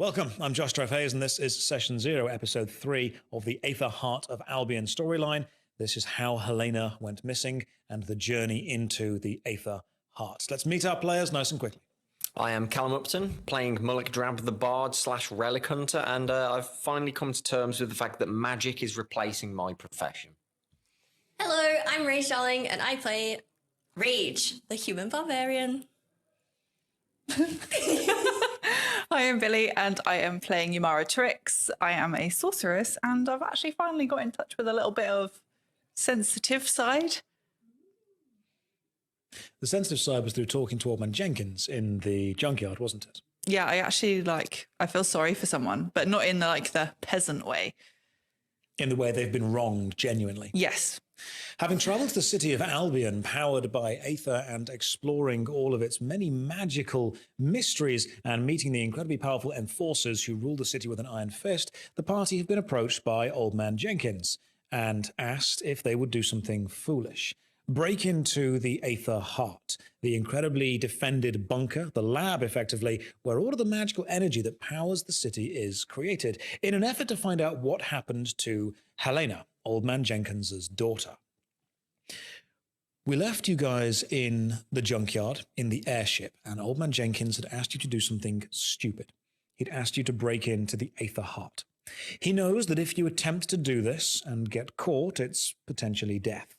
Welcome, I'm Josh Strife, and this is Session 0, Episode 3 of the Aether Heart of Albion storyline. This is how Helena went missing and the journey into the Aether Heart. Let's meet our players nice and quickly. I am Callum Upton, playing Mullac Drab the Bard / Relic Hunter, and I've finally come to terms with the fact that magic is replacing my profession. Hello, I'm Rage Darling, and I play Rage, the human barbarian. Hi, I'm Billie, and I am playing Yemmara Trixx. I am a sorceress, and I've actually finally got in touch with a little bit of sensitive side. The sensitive side was through talking to Old Man Jenkins in the junkyard, wasn't it? Yeah, I actually, I feel sorry for someone, but not in the peasant way. In the way they've been wronged, genuinely. Yes. Having travelled to the city of Albion, powered by Aether, and exploring all of its many magical mysteries and meeting the incredibly powerful enforcers who rule the city with an iron fist, the party have been approached by Old Man Jenkins and asked if they would do something foolish. Break into the Aether Heart, the incredibly defended bunker, the lab effectively, where all of the magical energy that powers the city is created, in an effort to find out what happened to Helena, Old Man Jenkins's daughter. We left you guys in the junkyard, in the airship, and Old Man Jenkins had asked you to do something stupid. He'd asked you to break into the Aether Heart. He knows that if you attempt to do this and get caught, it's potentially death.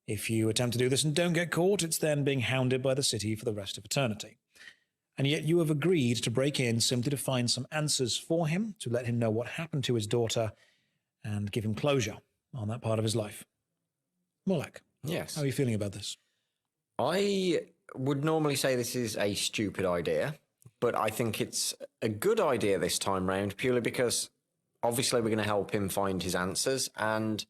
If you attempt to do this and don't get caught, it's then being hounded by the city for the rest of eternity. And yet you have agreed to break in simply to find some answers for him, to let him know what happened to his daughter, and give him closure on that part of his life. Mullac, Yes. how are you feeling about this? I would normally say this is a stupid idea, but I think it's a good idea this time round, purely because obviously we're going to help him find his answers, and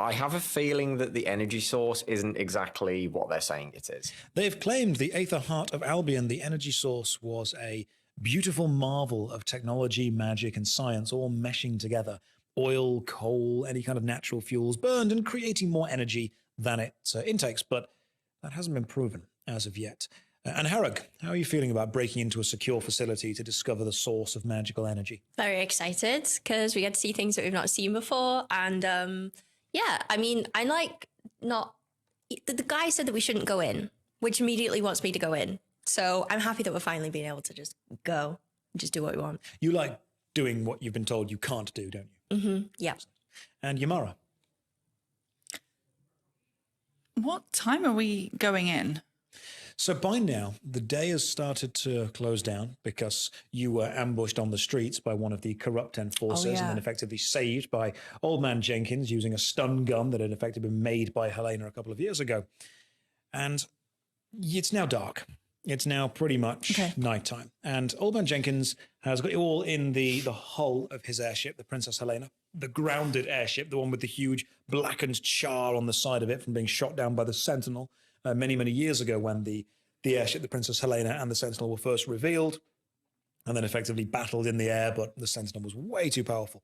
I have a feeling that the energy source isn't exactly what they're saying it is. They've claimed the Aether Heart of Albion, the energy source, was a beautiful marvel of technology, magic, and science all meshing together. Oil, coal, any kind of natural fuels burned and creating more energy than it intakes, but that hasn't been proven as of yet. Angharage, how are you feeling about breaking into a secure facility to discover the source of magical energy? Very excited, because we get to see things that we've not seen before, and yeah, I mean, I the guy said that we shouldn't go in, which immediately wants me to go in. So I'm happy that we're finally being able to just go and just do what we want. You like doing what you've been told you can't do, don't you? Mm-hmm. Yeah. And Yemmara? What time are we going in? So by now, the day has started to close down because you were ambushed on the streets by one of the corrupt enforcers and then effectively saved by Old Man Jenkins using a stun gun that had effectively been made by Helena a couple of years ago. And it's now dark. It's now pretty much nighttime. And Old Man Jenkins has got you all in the hull of his airship, the Princess Helena, the grounded airship, the one with the huge blackened char on the side of it from being shot down by the Sentinel many, many years ago when the airship, the Princess Helena, and the Sentinel were first revealed and then effectively battled in the air, but the Sentinel was way too powerful.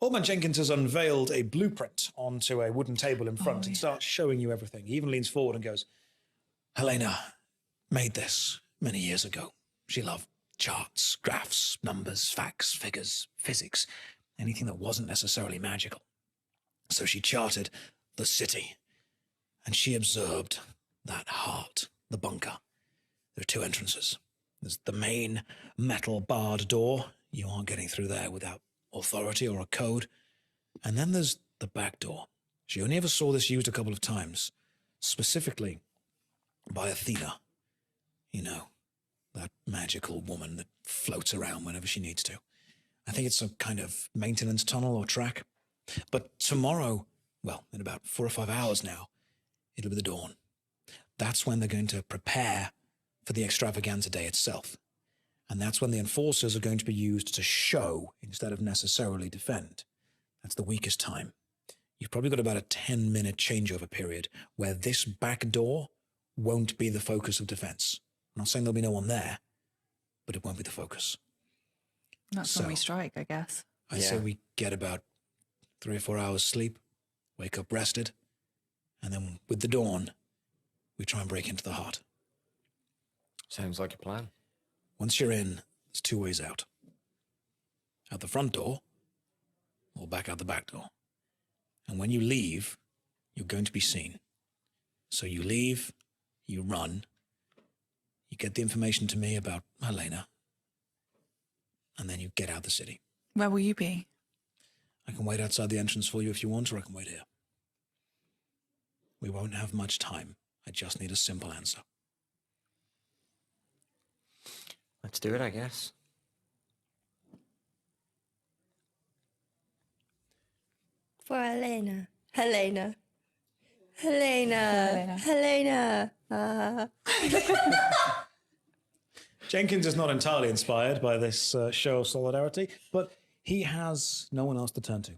Old Man Jenkins has unveiled a blueprint onto a wooden table in front and starts showing you everything. He even leans forward and goes, Helena made this many years ago. She loved charts, graphs, numbers, facts, figures, physics, anything that wasn't necessarily magical. So she charted the city, and she observed that heart, the bunker. There are two entrances. There's the main metal barred door. You aren't getting through there without authority or a code. And then there's the back door. She only ever saw this used a couple of times, specifically by Athena. You know, that magical woman that floats around whenever she needs to. I think it's some kind of maintenance tunnel or track. But tomorrow, well, in about 4 or 5 hours now, it'll be the dawn. That's when they're going to prepare for the extravaganza day itself. And that's when the enforcers are going to be used to show instead of necessarily defend. That's the weakest time. You've probably got about a 10-minute changeover period where this back door won't be the focus of defense. I'm not saying there'll be no one there, but it won't be the focus. That's when we strike, I guess. I'd say we get about 3 or 4 hours sleep, wake up rested, and then with the dawn, we try and break into the heart. Sounds like a plan. Once you're in, there's 2 ways out. out the front door or back out the back door. And when you leave, you're going to be seen. So you leave, you run, you get the information to me about Helena, and then you get out the city. Where will you be? I can wait outside the entrance for you if you want, or I can wait here. We won't have much time. I just need a simple answer. Let's do it, I guess. For Helena. Helena. Helena. Helena. Jenkins is not entirely inspired by this show of solidarity, but he has no one else to turn to.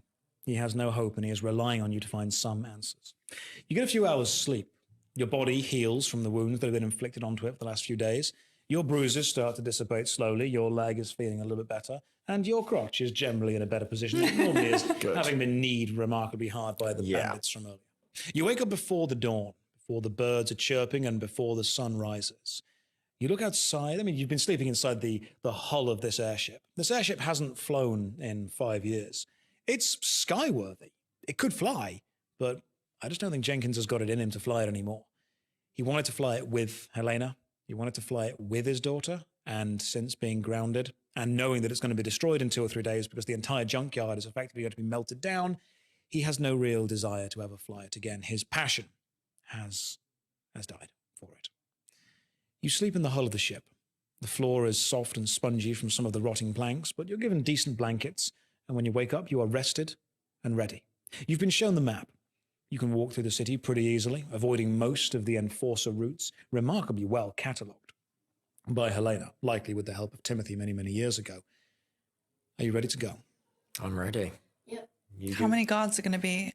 He has no hope, and he is relying on you to find some answers. You get a few hours' sleep. Your body heals from the wounds that have been inflicted onto it for the last few days. Your bruises start to dissipate slowly. Your leg is feeling a little bit better, and your crotch is generally in a better position than it normally is, having been kneed remarkably hard by the bandits from earlier. You wake up before the dawn, before the birds are chirping, and before the sun rises. You look outside. I mean, you've been sleeping inside the hull of this airship. This airship hasn't flown in 5 years. It's skyworthy. It could fly, but I just don't think Jenkins has got it in him to fly it anymore. He wanted to fly it with Helena. He wanted to fly it with his daughter. And since being grounded and knowing that it's going to be destroyed in 2 or 3 days because the entire junkyard is effectively going to be melted down, he has no real desire to ever fly it again. His passion has died for it. You sleep in the hull of the ship. The floor is soft and spongy from some of the rotting planks, but you're given decent blankets, and when you wake up, you are rested and ready. You've been shown the map. You can walk through the city pretty easily, avoiding most of the enforcer routes, remarkably well catalogued by Helena, likely with the help of Timothy many, many years ago. Are you ready to go? I'm ready. Yep. How many guards are going to be?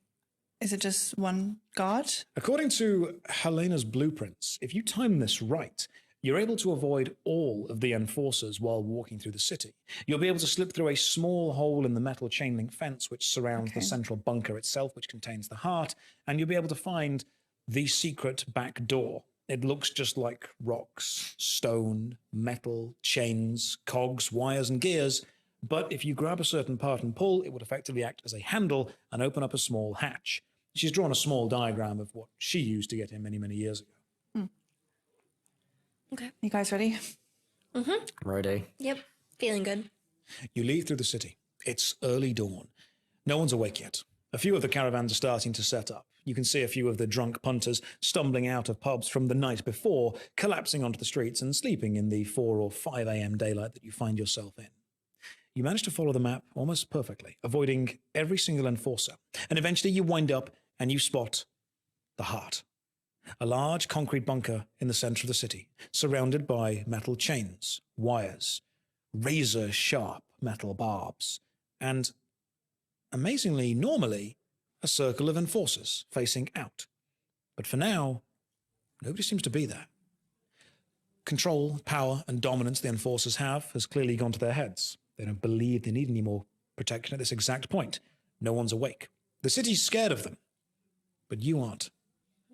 Is it just one guard? According to Helena's blueprints, if you time this right, you're able to avoid all of the enforcers while walking through the city. You'll be able to slip through a small hole in the metal chain link fence which surrounds the central bunker itself, which contains the heart, and you'll be able to find the secret back door. It looks just like rocks, stone, metal, chains, cogs, wires, and gears, but if you grab a certain part and pull, it would effectively act as a handle and open up a small hatch. She's drawn a small diagram of what she used to get in many, many years ago. Okay. You guys ready? Ready. Yep. Feeling good. You leave through the city. It's early dawn. No one's awake yet. A few of the caravans are starting to set up. You can see a few of the drunk punters stumbling out of pubs from the night before, collapsing onto the streets and sleeping in the 4 or 5 a.m. daylight that you find yourself in. You manage to follow the map almost perfectly, avoiding every single enforcer. And eventually you wind up and you spot the heart. A large concrete bunker in the center of the city, surrounded by metal chains, wires, razor-sharp metal barbs, and, amazingly, normally, a circle of enforcers facing out. But for now, nobody seems to be there. Control, power, and dominance the enforcers have has clearly gone to their heads. They don't believe they need any more protection at this exact point. No one's awake. The city's scared of them, but you aren't,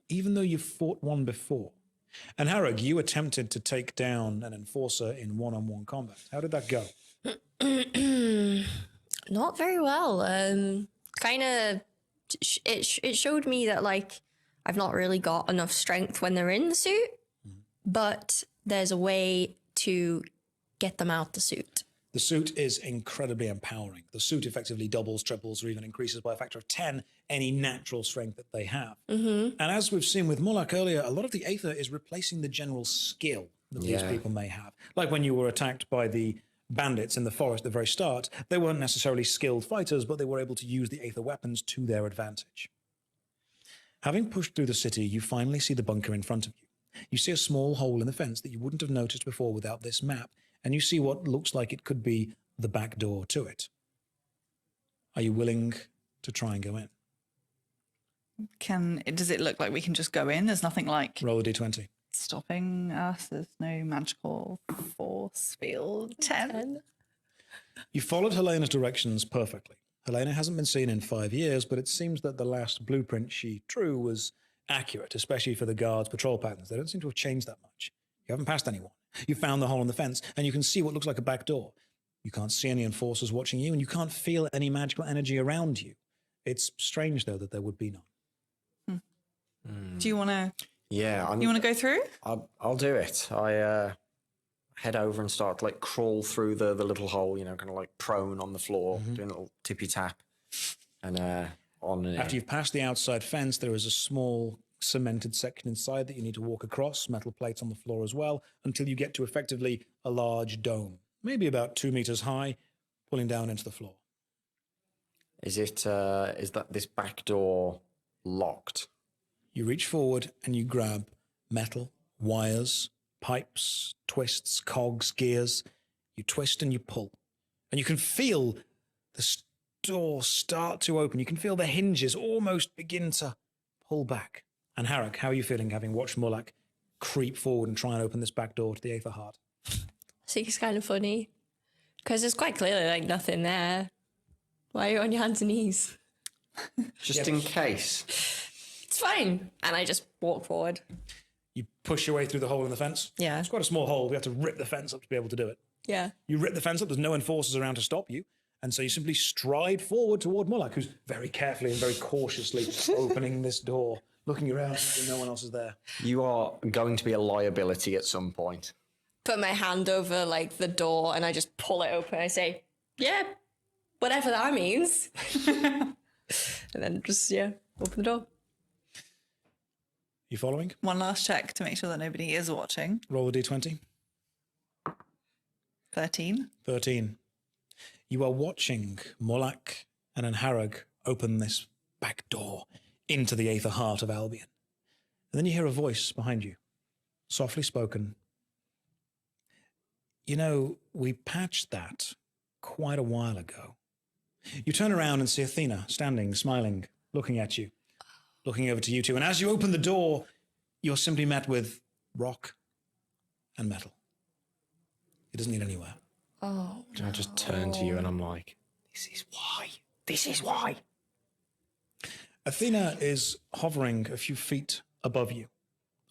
even though you've fought one before. And Angharage, you attempted to take down an enforcer in one-on-one combat. How did that go? Not very well. Kind of, it showed me that, like, I've not really got enough strength when they're in the suit, but there's a way to get them out the suit. The suit is incredibly empowering. The suit effectively doubles, triples, or even increases by a factor of 10 any natural strength that they have. And as we've seen with Mullac earlier, a lot of the Aether is replacing the general skill that these people may have. Like when you were attacked by the bandits in the forest at the very start, they weren't necessarily skilled fighters, but they were able to use the Aether weapons to their advantage. Having pushed through the city, you finally see the bunker in front of you. You see a small hole in the fence that you wouldn't have noticed before without this map, and you see what looks like it could be the back door to it. Are you willing to try and go in? Does it look like we can just go in? There's nothing like Roll a d20. stopping us. There's no magical force field. 10. You followed Helena's directions perfectly. Helena hasn't been seen in 5 years, but it seems that the last blueprint she drew was accurate, especially for the guards' patrol patterns. They don't seem to have changed that much. You haven't passed anyone. You found the hole in the fence, and you can see what looks like a back door. You can't see any enforcers watching you, and you can't feel any magical energy around you. It's strange, though, that there would be none. Do you want to? Yeah, You want to go through? I'll do it. I head over and start to like crawl through the little hole, you know, kind of like prone on the floor, doing a little tippy tap, and on. After you've passed the outside fence, there is a small cemented section inside that you need to walk across, metal plates on the floor as well, until you get to effectively a large dome, maybe about 2 meters high, pulling down into the floor. Is that this back door locked? You reach forward and you grab metal, wires, pipes, twists, cogs, gears. You twist and you pull. And you can feel the door start to open. You can feel the hinges almost begin to pull back. And Angharage, how are you feeling having watched Mullac creep forward and try and open this back door to the Aether Heart? I think it's kind of funny because there's quite clearly like nothing there. Why are you on your hands and knees? Just in case. It's fine. And I just walk forward. You push your way through the hole in the fence. Yeah. It's quite a small hole. We have to rip the fence up to be able to do it. Yeah. You rip the fence up. There's no enforcers around to stop you. And so you simply stride forward toward Mullac, who's very carefully and very cautiously opening this door, looking around and no one else is there. You are going to be a liability at some point. Put my hand over like the door and I just pull it open. I say, yeah, whatever that means. And then just, open the door. You following? One last check to make sure that nobody is watching. Roll a d20. 13. 13. You are watching Mullac and Angharage open this back door into the Aether Heart of Albion. And then you hear a voice behind you, softly spoken. You know, we patched that quite a while ago. You turn around and see Athena standing, smiling, looking at you, looking over to you two. And as you open the door, you're simply met with rock and metal. It doesn't lead anywhere. Oh. I just turn to you and I'm like, this is why. This is why. Athena is hovering a few feet above you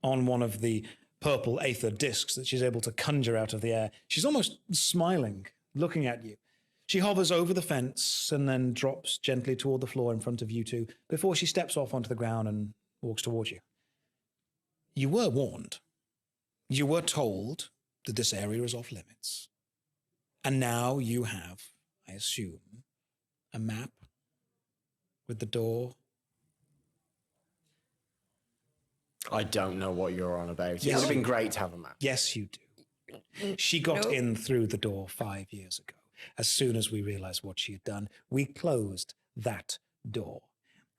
on one of the purple aether discs that she's able to conjure out of the air. She's almost smiling, looking at you. She hovers over the fence and then drops gently toward the floor in front of you two before she steps off onto the ground and walks towards you. You were warned. You were told that this area is off limits. And now you have, I assume, a map with the door. I don't know what you're on about. It would have been great to have a map. Yes, you do. She got in through the door 5 years ago. As soon as we realized what she had done, we closed that door.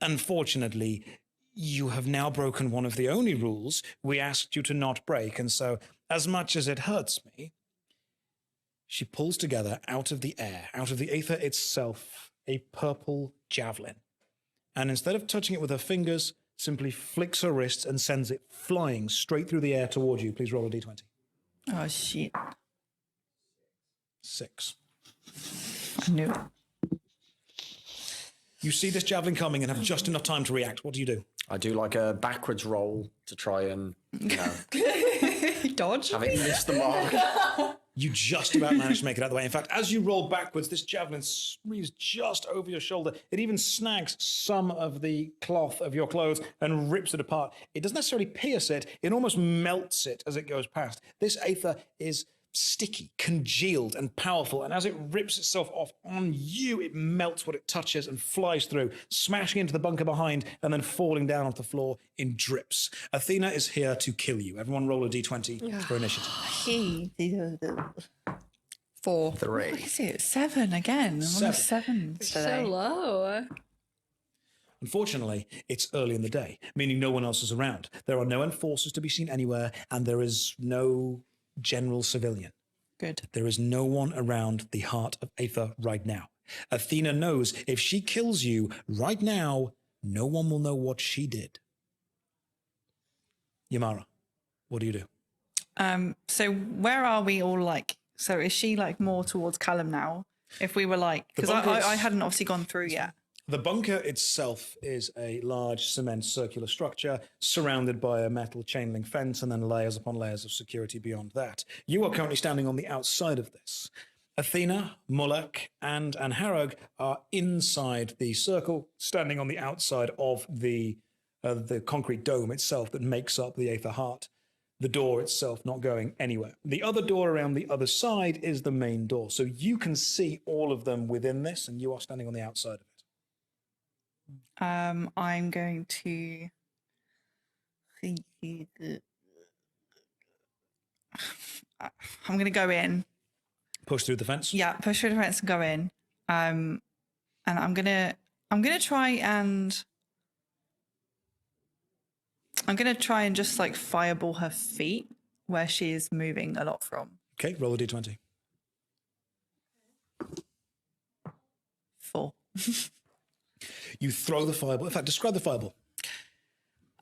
Unfortunately, you have now broken one of the only rules we asked you to not break. And so, as much as it hurts me, she pulls together out of the air, out of the aether itself, a purple javelin. And instead of touching it with her fingers, simply flicks her wrists and sends it flying straight through the air towards you. Please roll a d20. Oh, shit. 6. I knew it. You see this javelin coming and have just enough time to react. What do you do? I do like a backwards roll to try and, Dodge? have it miss the mark. You just about manage to make it out of the way. In fact, as you roll backwards, this javelin squeezes just over your shoulder. It even snags some of the cloth of your clothes and rips it apart. It doesn't necessarily pierce it. It almost melts it as it goes past. This aether is sticky, congealed, and powerful. And as it rips itself off on you, it melts what it touches and flies through, smashing into the bunker behind and then falling down onto the floor in drips. Athena is here to kill you. Everyone roll a d20 for initiative. 4. 3. What is it? 7 again. I'm on a 7 So today. low. Unfortunately, it's early in the day, meaning no one else is around. There are no enforcers to be seen anywhere, and there is no general civilian. Good. There is no one around the Heart of Aether right now. Athena knows if she kills you right now, no one will know what she did. Yemmara, what do you do? So where are we all like? So is she like more towards Callum now? If we were like, because I hadn't obviously gone through yet. The bunker itself is a large cement circular structure surrounded by a metal chain link fence and then layers upon layers of security beyond that. You are currently standing on the outside of this. Athena, Mullac, and Angharage are inside the circle, standing on the outside of the concrete dome itself that makes up the Aether Heart. The door itself not going anywhere. The other door around the other side is the main door. So you can see all of them within this, and you are standing on the outside of it. I'm going to... I'm going to go in. Push through the fence? Yeah, push through the fence and go in. And I'm gonna try and just like fireball her feet where she is moving a lot from. Okay, roll a d20. 4. You throw the fireball. In fact, describe the fireball.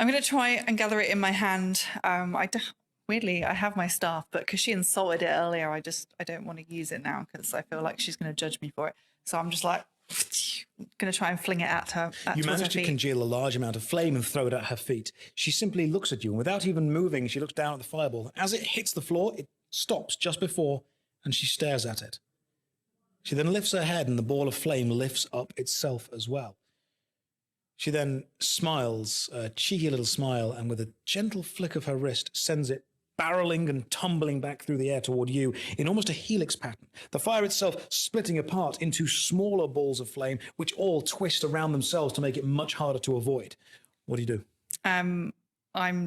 I'm gonna try and gather it in my hand. Weirdly, I have my staff, but because she insulted it earlier, I don't want to use it now because I feel like she's going to judge me for it. So I'm just like going to try and fling it at her. You manage to congeal a large amount of flame and throw it at her feet. She simply looks at you, and without even moving, she looks down at the fireball. As it hits the floor, it stops just before, and she stares at it. She then lifts her head, and the ball of flame lifts up itself as well. She then smiles, a cheeky little smile, and with a gentle flick of her wrist, sends it barreling and tumbling back through the air toward you in almost a helix pattern. The fire itself splitting apart into smaller balls of flame, which all twist around themselves to make it much harder to avoid. What do you do? I'm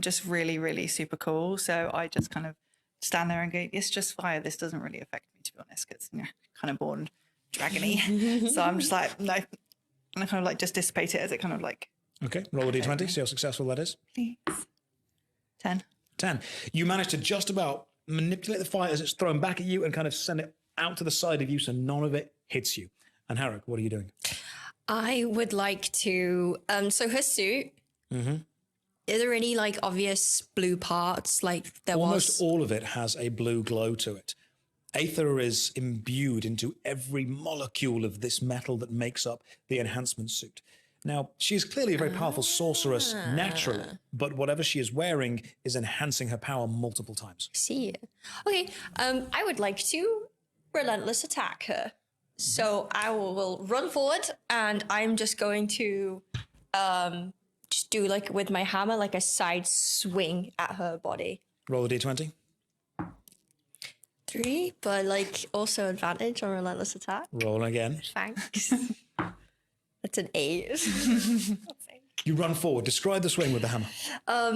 just really, really super cool. So I just kind of stand there and go, it's just fire. This doesn't really affect me, to be honest, because kind of born dragony. So I'm just like, no. And I kind of like just dissipate it as it kind of like... Okay, roll a d20, see how successful that is. Please. 10. 10. You manage to just about manipulate the fire as it's thrown back at you and kind of send it out to the side of you so none of it hits you. And Angharage, what are you doing? I would like to... so her suit, are there any like obvious blue parts like there Almost was? all of it has a blue glow to it. Aether is imbued into every molecule of this metal that makes up the enhancement suit. Now, she is clearly a very powerful sorceress naturally, but whatever she is wearing is enhancing her power multiple times. See. Okay, I would like to relentless attack her. So I will run forward, and I'm just going to just do like with my hammer, like a side swing at her body. Roll a d20. 3, but like also advantage on relentless attack. Roll again. Thanks. That's an 8. You run forward. Describe the swing with the hammer.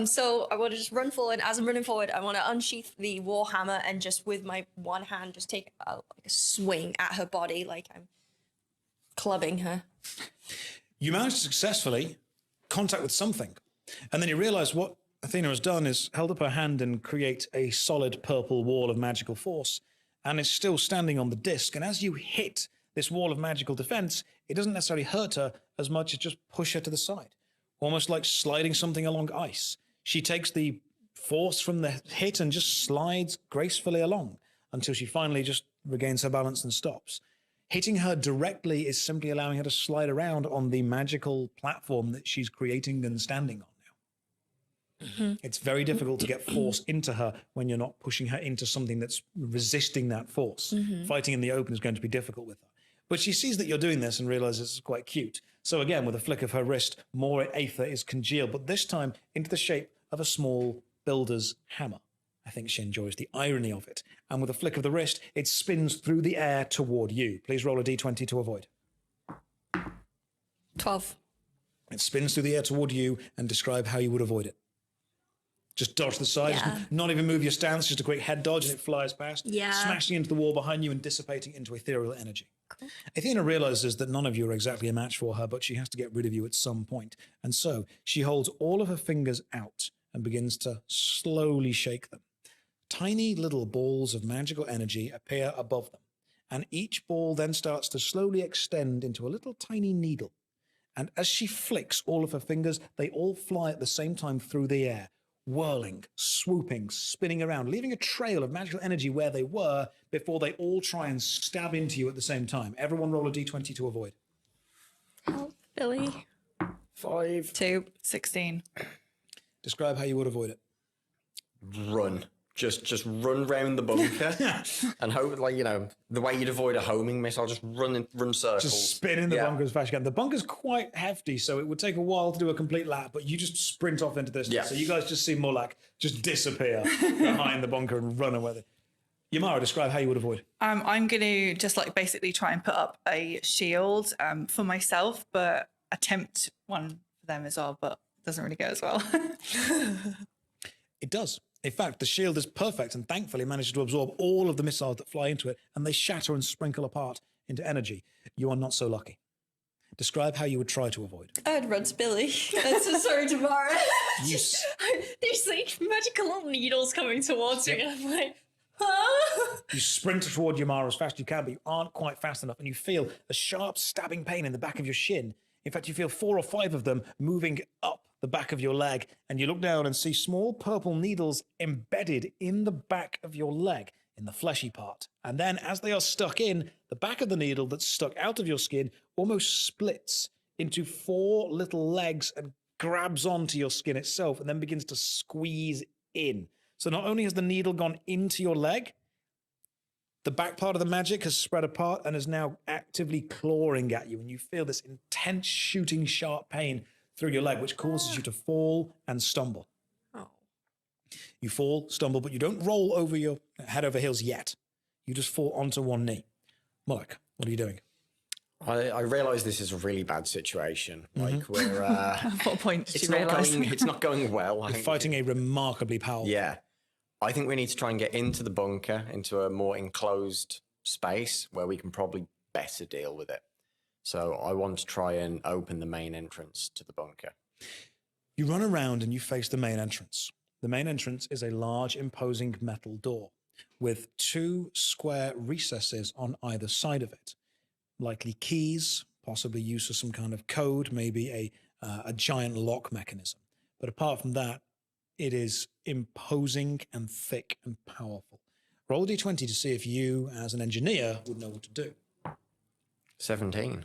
So I want to just run forward. As I'm running forward, I want to unsheath the war hammer and just with my one hand, just take like a swing at her body, like I'm clubbing her. You manage to successfully contact with something, and then you realize what Athena has done is held up her hand and create a solid purple wall of magical force, and is still standing on the disc. And as you hit this wall of magical defense, it doesn't necessarily hurt her as much as just push her to the side, almost like sliding something along ice. She takes the force from the hit and just slides gracefully along until she finally just regains her balance and stops. Hitting her directly is simply allowing her to slide around on the magical platform that she's creating and standing on now. It's very difficult to get force into her when you're not pushing her into something that's resisting that force. Fighting in the open is going to be difficult with her. But she sees that you're doing this and realizes it's quite cute. So again, with a flick of her wrist, more Aether is congealed, but this time into the shape of a small builder's hammer. I think she enjoys the irony of it. And with a flick of the wrist, it spins through the air toward you. Please roll a d20 to avoid. 12. It spins through the air toward you, and describe how you would avoid it. Just dodge to the side, just not even move your stance, just a quick head dodge, and it flies past, smashing into the wall behind you and dissipating into ethereal energy. Cool. Athena realizes that none of you are exactly a match for her, but she has to get rid of you at some point. And so she holds all of her fingers out and begins to slowly shake them. Tiny little balls of magical energy appear above them, and each ball then starts to slowly extend into a little tiny needle. And as she flicks all of her fingers, they all fly at the same time through the air, whirling, swooping, spinning around, leaving a trail of magical energy where they were before they all try and stab into you at the same time. Everyone roll a d20 to avoid. Help, Billie. 5. 2. 16. Describe how you would avoid it. Run. just run round the bunker and hope, like, you know, the way you'd avoid a homing missile, just run circles. Just spin in the bunker as fast as you can. The bunker's quite hefty, so it would take a while to do a complete lap, but you just sprint off into this. Yeah. So you guys just see Mullac just disappear behind the bunker and run away. Yemmara, describe how you would avoid. I'm going to just like basically try and put up a shield for myself, but attempt one for them as well, but it doesn't really go as well. It does. In fact, the shield is perfect and thankfully manages to absorb all of the missiles that fly into it, and they shatter and sprinkle apart into energy. You are not so lucky. Describe how you would try to avoid. I'd run to Billie. That's so sorry, tomorrow. You There's like magical needles coming towards me, and I'm like, You sprint toward Yemmara as fast as you can, but you aren't quite fast enough, and you feel a sharp stabbing pain in the back of your shin. In fact, you feel 4 or 5 of them moving up the back of your leg, and you look down and see small purple needles embedded in the back of your leg, in the fleshy part. And then, as they are stuck in, the back of the needle that's stuck out of your skin almost splits into 4 little legs and grabs onto your skin itself, and then begins to squeeze in. So not only has the needle gone into your leg, the back part of the magic has spread apart and is now actively clawing at you, and you feel this intense shooting sharp pain through your leg, which causes you to fall and stumble. oh. You fall, stumble, but you don't roll over your head over heels yet. You just fall onto one knee. Mullac, what are you doing? I realise this is a really bad situation. Like we're At what point did you realise? it's not going well. I You're think. fighting a remarkably powerful. Yeah. I think we need to try and get into the bunker, into a more enclosed space where we can probably better deal with it. So I want to try and open the main entrance to the bunker. You run around and you face the main entrance. The main entrance is a large, imposing metal door with 2 square recesses on either side of it. Likely keys, possibly used for some kind of code, maybe a giant lock mechanism. But apart from that, it is imposing and thick and powerful. Roll a d20 to see if you, as an engineer, would know what to do. 17.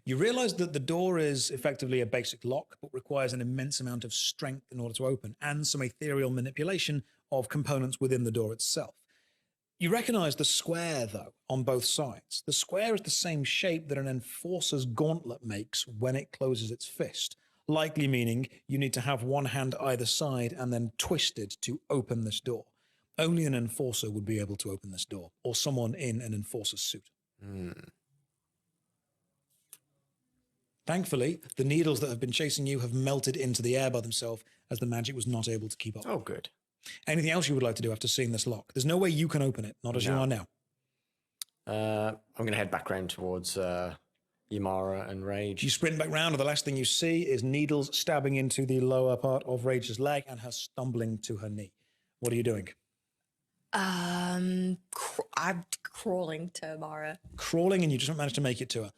You realize that the door is effectively a basic lock, but requires an immense amount of strength in order to open, and some ethereal manipulation of components within the door itself. You recognize the square, though, on both sides. The square is the same shape that an enforcer's gauntlet makes when it closes its fist, likely meaning you need to have one hand either side and then twisted to open this door. Only an enforcer would be able to open this door, or someone in an enforcer's suit. Thankfully, the needles that have been chasing you have melted into the air by themselves as the magic was not able to keep up. Oh, good. Anything else you would like to do after seeing this lock? There's no way you can open it, not as you are now. I'm going to head back round towards Yemmara and Rage. You sprint back round, and the last thing you see is needles stabbing into the lower part of Rage's leg and her stumbling to her knee. What are you doing? I'm crawling to Mara. Crawling, and you just manage to make it to her.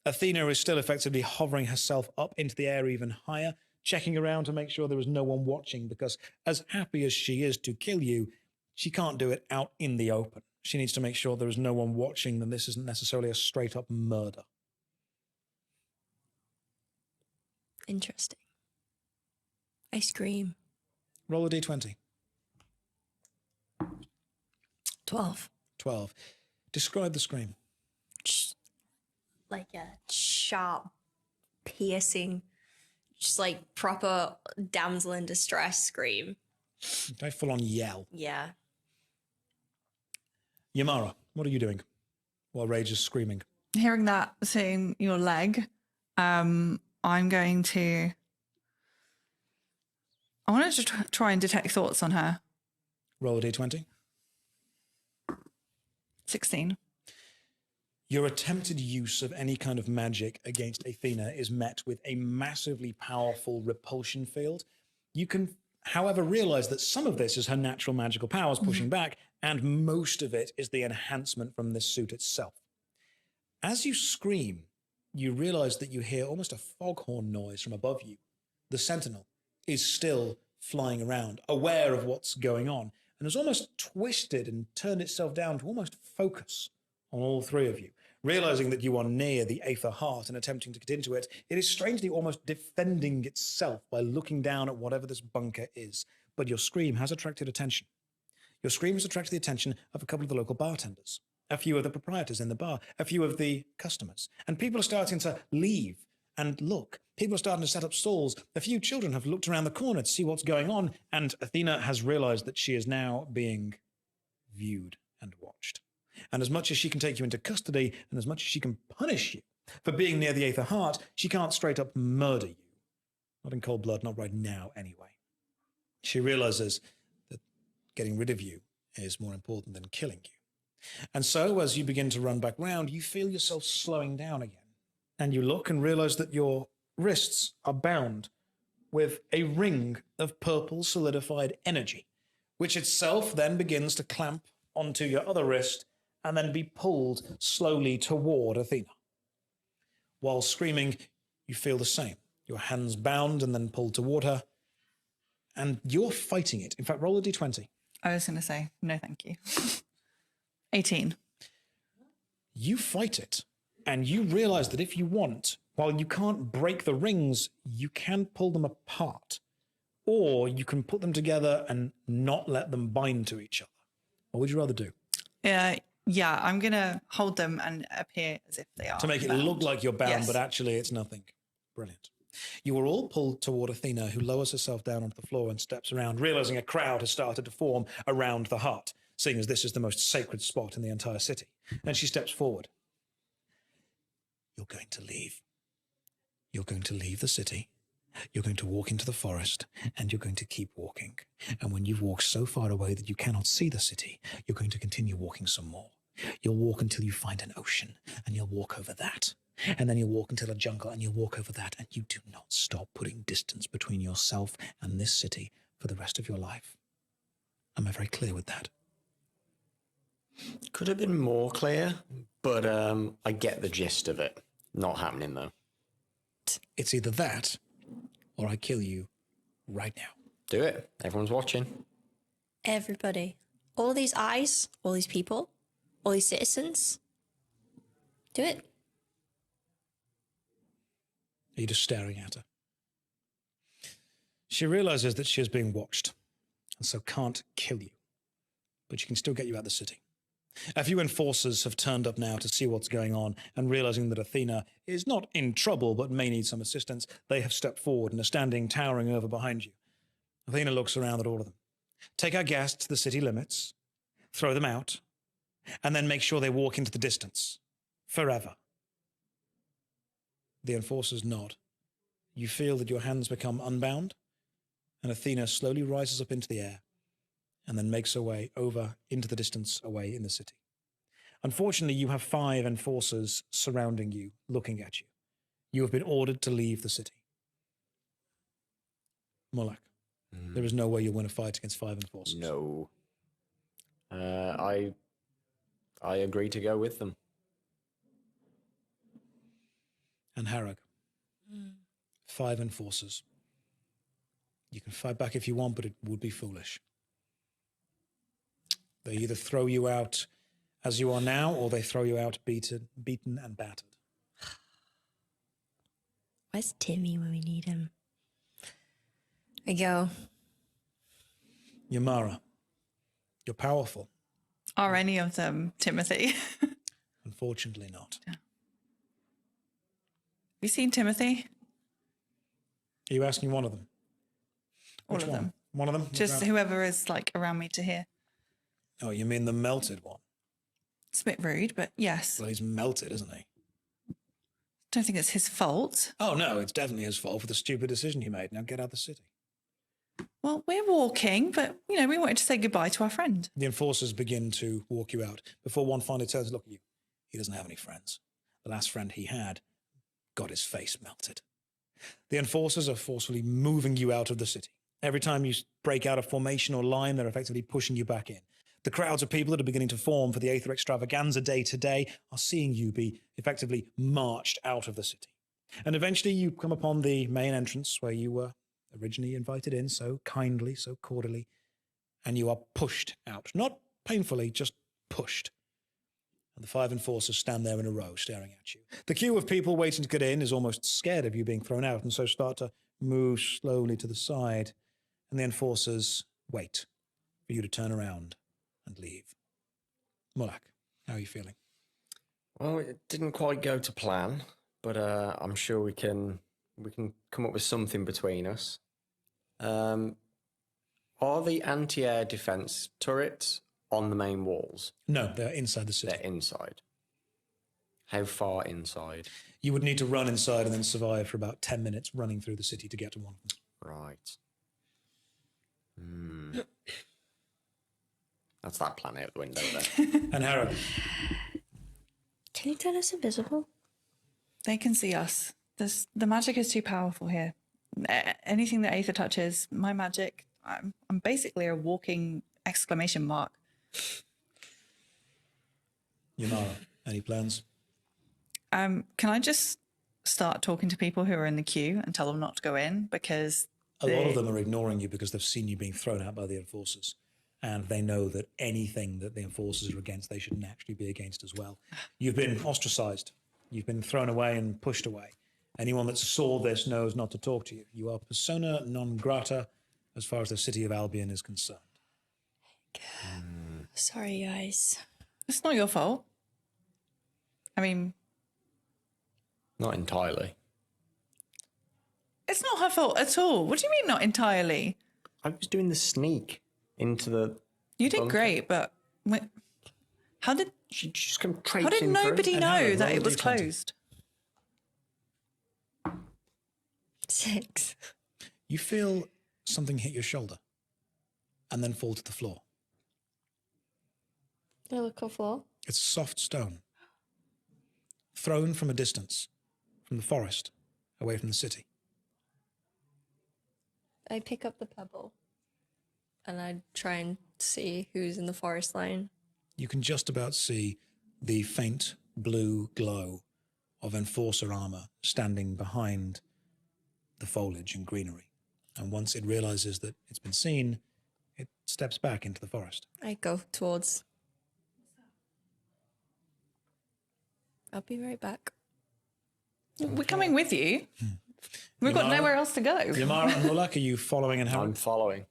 Athena is still effectively hovering herself up into the air even higher, checking around to make sure there is no one watching, because as happy as she is to kill you, she can't do it out in the open. She needs to make sure there is no one watching, and this isn't necessarily a straight-up murder. Interesting. I scream. Roll a d20. 12. 12. Describe the scream. Like a sharp, piercing, just like proper damsel in distress scream. Okay, full-on yell. Yeah. Yemmara, what are you doing while Rage is screaming? Hearing that, seeing your leg, I'm going to... I want to just try and detect thoughts on her. Roll a d20. 16. Your attempted use of any kind of magic against Athena is met with a massively powerful repulsion field. You can, however, realize that some of this is her natural magical powers pushing back, and most of it is the enhancement from this suit itself. As you scream, you realize that you hear almost a foghorn noise from above you. The sentinel is still flying around, aware of what's going on, and has almost twisted and turned itself down to almost focus on all 3 of you. Realizing that you are near the Aether heart and attempting to get into it, it is strangely almost defending itself by looking down at whatever this bunker is. But your scream has attracted attention. Your screams attracted the attention of a couple of the local bartenders, a few of the proprietors in the bar, a few of the customers. And people are starting to leave and look. People are starting to set up stalls. A few children have looked around the corner to see what's going on. And Athena has realized that she is now being viewed and watched. And as much as she can take you into custody and as much as she can punish you for being near the Aether Heart, she can't straight up murder you. Not in cold blood, not right now anyway. She realizes that getting rid of you is more important than killing you. And so as you begin to run back round, you feel yourself slowing down again. And you look and realize that your wrists are bound with a ring of purple solidified energy, which itself then begins to clamp onto your other wrist and then be pulled slowly toward Athena. While screaming, you feel the same. Your hands bound and then pulled toward her. And you're fighting it. In fact, roll a d20. I was going to say, no, thank you. 18. You fight it. And you realize that if you want, while you can't break the rings, you can pull them apart. Or you can put them together and not let them bind to each other. What would you rather do? Yeah, I'm going to hold them and appear as if they are. To make it bound. look like you're bound, Yes. but actually it's nothing. Brilliant. You are all pulled toward Athena, who lowers herself down onto the floor and steps around, realizing a crowd has started to form around the heart, seeing as this is the most sacred spot in the entire city. And she steps forward. You're going to leave. You're going to leave the city. You're going to walk into the forest, and you're going to keep walking. And when you've walked so far away that you cannot see the city, you're going to continue walking some more. You'll walk until you find an ocean, and you'll walk over that. And then you'll walk until a jungle, and you'll walk over that. And you do not stop putting distance between yourself and this city for the rest of your life. Am I very clear with that? Could have been more clear, but I get the gist of it. Not happening, though. It's either that, or I kill you right now. Do it. Everyone's watching. Everybody. All these eyes, all these people, all these citizens. Do it. Are you just staring at her? She realizes that she is being watched, and so can't kill you. But she can still get you out of the city. A few enforcers have turned up now to see what's going on, and realizing that Athena is not in trouble but may need some assistance, they have stepped forward and are standing towering over behind you. Athena looks around at all of them. Take our guests to the city limits, throw them out, and then make sure they walk into the distance. Forever. The enforcers nod. You feel that your hands become unbound, and Athena slowly rises up into the air and then makes her way over into the distance away in the city. Unfortunately, you have 5 enforcers surrounding you, looking at you. You have been ordered to leave the city. Mullac, there is no way you'll win a fight against 5 enforcers. No. I agree to go with them. Angharage, 5 enforcers. You can fight back if you want, but it would be foolish. They either throw you out as you are now, or they throw you out beaten and battered. Where's Timmy when we need him? We go. Yemmara, you're powerful. Are any of them Timothy? Have Unfortunately not. you seen Timothy? Are you asking one of them? All Which of one? them. One of them? Just whoever is like around me to hear. Oh, you mean the melted one? It's a bit rude, but yes. Well, he's melted, isn't he? Don't think it's his fault. Oh, no, it's definitely his fault for the stupid decision he made. Now get out of the city. Well, we're walking, but, you know, we wanted to say goodbye to our friend. The enforcers begin to walk you out before one finally turns to look at you. He doesn't have any friends. The last friend he had got his face melted. The enforcers are forcefully moving you out of the city. Every time you break out of formation or line, they're effectively pushing you back in. The crowds of people that are beginning to form for the Aether Extravaganza day today are seeing you be effectively marched out of the city. And eventually you come upon the main entrance where you were originally invited in so kindly, so cordially, and you are pushed out. Not painfully, just pushed. And the 5 enforcers stand there in a row staring at you. The queue of people waiting to get in is almost scared of you being thrown out, and so start to move slowly to the side. And the enforcers wait for you to turn around and leave. Mullac, how are you feeling? Well, it didn't quite go to plan, but I'm sure we can come up with something between us. Are the anti-air defense turrets on the main walls? No, they're inside the city. They're inside. How far inside? You would need to run inside and then survive for about 10 minutes running through the city to get to one of them. Right. That's that plan out the window there. And Harry? Can you turn us invisible? They can see us. The magic is too powerful here. Anything that Aether touches, my magic, I'm basically a walking exclamation mark. Yemmara, any plans? Can I just start talking to people who are in the queue and tell them not to go in? Because A lot of them are ignoring you because they've seen you being thrown out by the enforcers. And they know that anything that the enforcers are against, they should naturally be against as well. You've been ostracized. You've been thrown away and pushed away. Anyone that saw this knows not to talk to you. You are persona non grata as far as the city of Albion is concerned. Sorry, guys. it's not your fault. I mean, Not entirely. it's not her fault at all. What do you mean not entirely? I was doing the sneak into the... You did bunker. great, but how did She just come how traipsing did nobody And know Howard, that roll it was D20. closed? 6. You feel something hit your shoulder and then fall to the floor. I look on floor. It's soft stone, thrown from a distance, from the forest, away from the city. I pick up the pebble and I try and see who's in the forest line. You can just about see the faint blue glow of enforcer armor standing behind the foliage and greenery. And once it realizes that it's been seen, it steps back into the forest. I go towards. I'll be right back. We're coming with you. We've got Yemmara? nowhere else to go. Yemmara and Mullac, are you following I'm Angharage? following.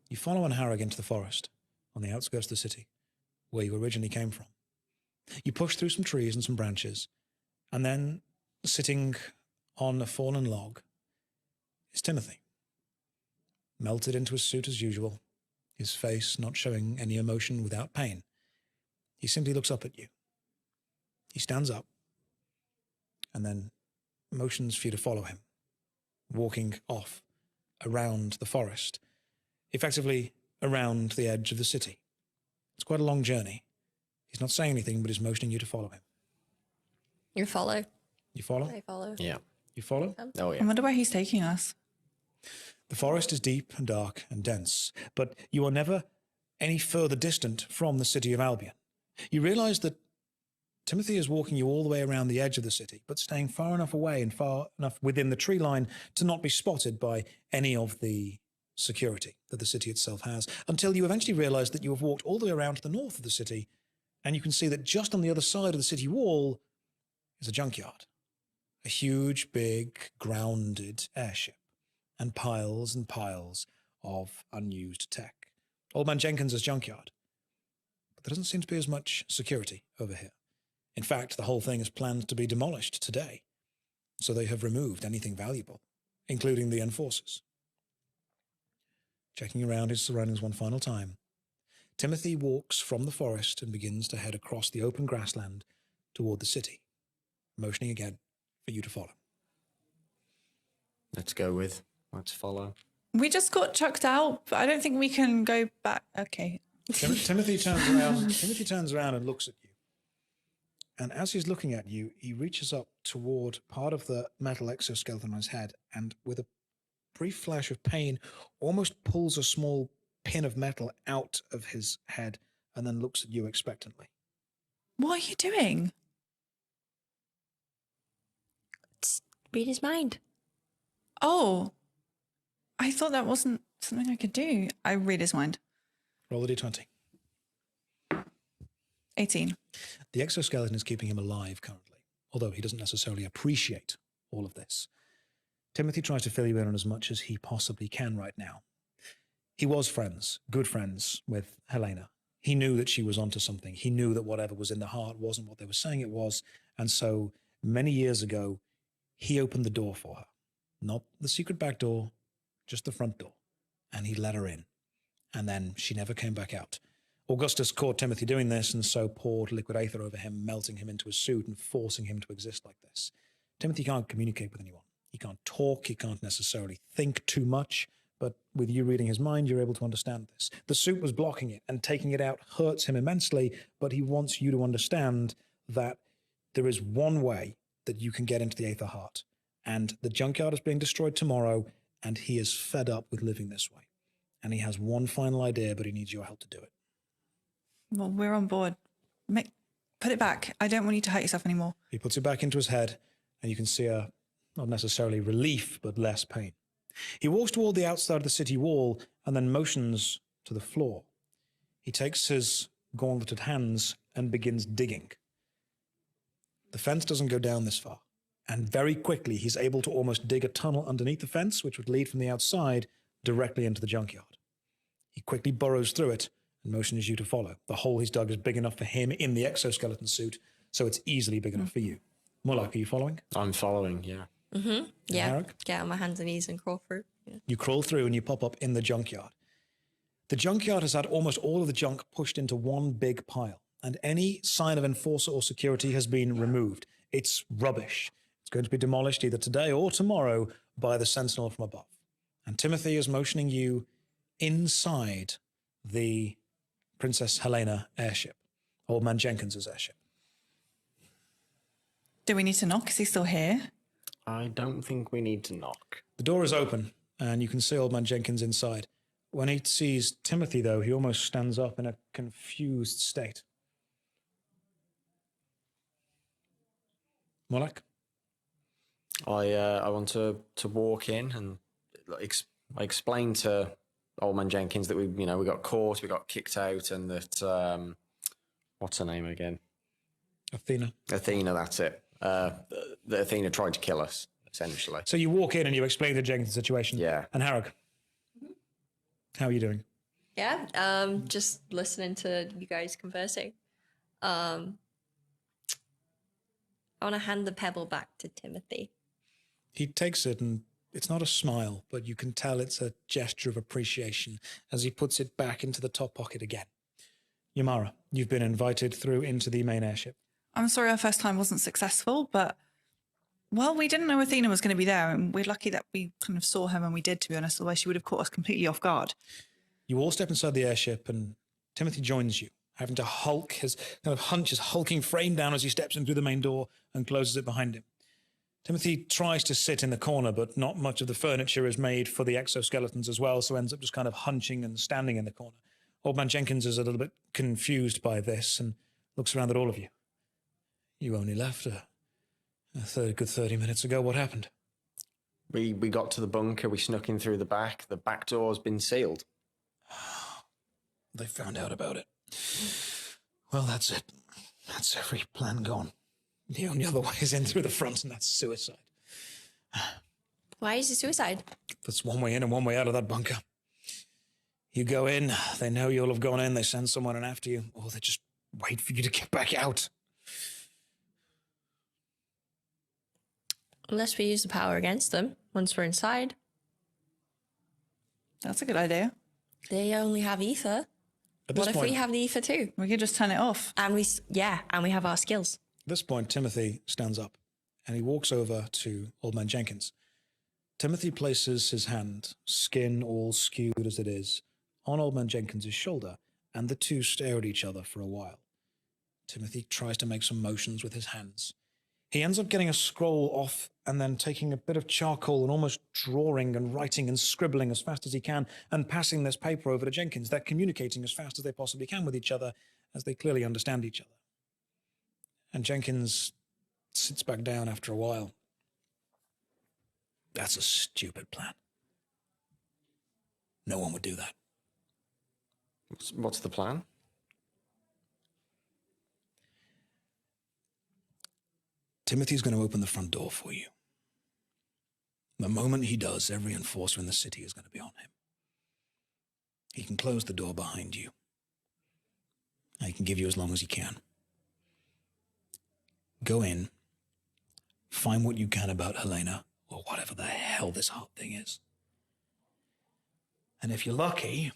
You follow Angharage into the forest on the outskirts of the city, where you originally came from. You push through some trees and some branches, and then, sitting on a fallen log, is Timothy. Melted into his suit as usual, his face not showing any emotion without pain. He simply looks up at you. He stands up, and then motions for you to follow him, walking off around the forest, effectively around the edge of the city. It's quite a long journey. He's not saying anything, but he's motioning you to follow him. You follow. You follow? I follow. Yeah. You follow? Oh, I yeah. wonder where he's taking us. The forest is deep and dark and dense, but you are never any further distant from the city of Albion. You realize that Timothy is walking you all the way around the edge of the city, but staying far enough away and far enough within the tree line to not be spotted by any of the security that the city itself has, until you eventually realize that you have walked all the way around to the north of the city, and you can see that just on the other side of the city wall is a junkyard, a huge, big, grounded airship, and piles of unused tech. Old Man Jenkins's junkyard. But there doesn't seem to be as much security over here. In fact, the whole thing is planned to be demolished today, so they have removed anything valuable, including the enforcers. Checking around his surroundings one final time, Timothy walks from the forest and begins to head across the open grassland toward the city, motioning again for you to follow. Let's go with. Let's follow. We just got chucked out, but I don't think we can go back. Okay. Timothy turns around. Timothy turns around and looks at you. And as he's looking at you, he reaches up toward part of the metal exoskeleton on his head, and with a brief flash of pain, almost pulls a small pin of metal out of his head, and then looks at you expectantly. What are you doing? Read his mind. Oh, I thought that wasn't something I could do. I read his mind. Roll the d20. 18. The exoskeleton is keeping him alive currently, although he doesn't necessarily appreciate all of this. Timothy tries to fill you in on as much as he possibly can right now. He was friends, good friends with Helena. He knew that she was onto something. He knew that whatever was in the heart wasn't what they were saying it was. And so many years ago, he opened the door for her. Not the secret back door, just the front door. And he let her in. And then she never came back out. Augustus caught Timothy doing this and so poured liquid aether over him, melting him into a suit and forcing him to exist like this. Timothy can't communicate with anyone. He can't talk. He can't necessarily think too much. But with you reading his mind, you're able to understand this. The suit was blocking it, and taking it out hurts him immensely, but he wants you to understand that there is one way that you can get into the Aether Heart. And the junkyard is being destroyed tomorrow, and he is fed up with living this way. And he has one final idea, but he needs your help to do it. Well, we're on board. Put it back. I don't want you to hurt yourself anymore. He puts it back into his head, and you can see not necessarily relief, but less pain. He walks toward the outside of the city wall and then motions to the floor. He takes his gauntleted hands and begins digging. The fence doesn't go down this far, and very quickly he's able to almost dig a tunnel underneath the fence, which would lead from the outside directly into the junkyard. He quickly burrows through it and motions you to follow. The hole he's dug is big enough for him in the exoskeleton suit, so it's easily big enough for you. Mullac, are you following? I'm following, yeah. Mm-hmm. Yeah. Angharage? Get on my hands and knees and crawl through. Yeah. You crawl through and you pop up in the junkyard. The junkyard has had almost all of the junk pushed into one big pile, and any sign of enforcer or security has been removed. It's rubbish. It's going to be demolished either today or tomorrow by the sentinel from above. And Timothy is motioning you inside the Princess Helena airship, Old Man Jenkins's airship. Do we need to knock? Is he still here? I don't think we need to knock. The door is open, and you can see Old Man Jenkins inside. When he sees Timothy, though, he almost stands up in a confused state. Mullac? I want to walk in and I explain to Old Man Jenkins that we got caught, we got kicked out, and that what's her name again? Athena. Athena, that's it. That Athena tried to kill us, essentially. So you walk in and you explain to Jenkins the situation. Yeah. And Harrog, how are you doing? Yeah. Just listening to you guys conversing. I want to hand the pebble back to Timothy. He takes it, and it's not a smile, but you can tell it's a gesture of appreciation as he puts it back into the top pocket again. Yemmara, you've been invited through into the main airship. I'm sorry our first time wasn't successful, but, well, we didn't know Athena was going to be there, and we're lucky that we kind of saw her when we did, to be honest, otherwise she would have caught us completely off guard. You all step inside the airship, and Timothy joins you, having to hunch his hulking frame down as he steps in through the main door and closes it behind him. Timothy tries to sit in the corner, but not much of the furniture is made for the exoskeletons as well, so ends up just kind of hunching and standing in the corner. Old Man Jenkins is a little bit confused by this and looks around at all of you. You only left a good 30 minutes ago. What happened? We got to the bunker, we snuck in through the back door's been sealed. They found out about it. Well, that's it. That's every plan gone. The only other way is in through the front, and that's suicide. Why is it suicide? That's one way in and one way out of that bunker. You go in, they know you'll have gone in, they send someone in after you, or they just wait for you to get back out. Unless we use the power against them once we're inside. That's a good idea. They only have ether. At this What if point, we have the ether too? We could just turn it off. And we have our skills. At this point, Timothy stands up and he walks over to Old Man Jenkins. Timothy places his hand, skin all skewed as it is, on Old Man Jenkins' shoulder, and the two stare at each other for a while. Timothy tries to make some motions with his hands. He ends up getting a scroll off and then taking a bit of charcoal and almost drawing and writing and scribbling as fast as he can and passing this paper over to Jenkins. They're communicating as fast as they possibly can with each other as they clearly understand each other. And Jenkins sits back down after a while. That's a stupid plan. No one would do that. What's the plan? Timothy's going to open the front door for you. The moment he does, every enforcer in the city is going to be on him. He can close the door behind you. He can give you as long as he can. Go in, find what you can about Helena, or whatever the hell this heart thing is. And if you're lucky,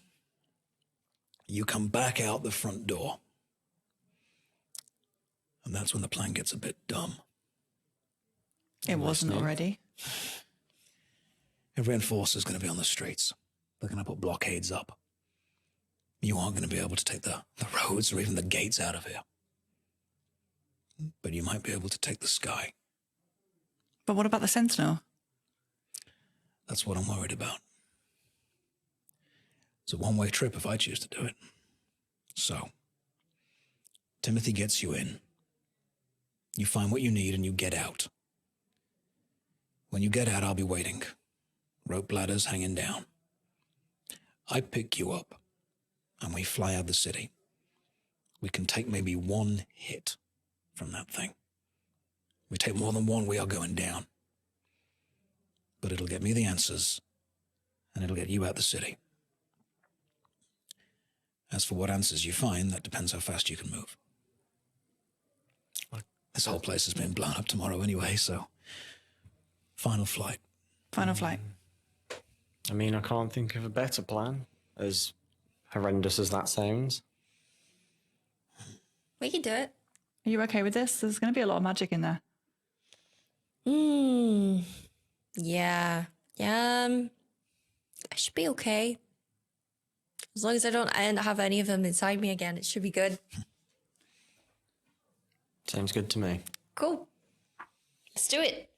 you come back out the front door. And that's when the plan gets a bit dumb. It wasn't already. Every enforcer's going to be on the streets. They're going to put blockades up. You aren't going to be able to take the roads or even the gates out of here. But you might be able to take the sky. But what about the Sentinel? That's what I'm worried about. It's a one-way trip if I choose to do it. So, Timothy gets you in. You find what you need and you get out. When you get out, I'll be waiting. Rope ladders hanging down. I pick you up, and we fly out of the city. We can take maybe one hit from that thing. We take more than one, we are going down. But it'll get me the answers, and it'll get you out the city. As for what answers you find, that depends how fast you can move. This whole place has been blown up tomorrow anyway, so... Final flight. Final flight. I mean, I can't think of a better plan, as horrendous as that sounds. We can do it. Are you okay with this? There's going to be a lot of magic in there. Yeah. I should be okay. As long as I don't have any of them inside me again, it should be good. Sounds good to me. Cool. Let's do it.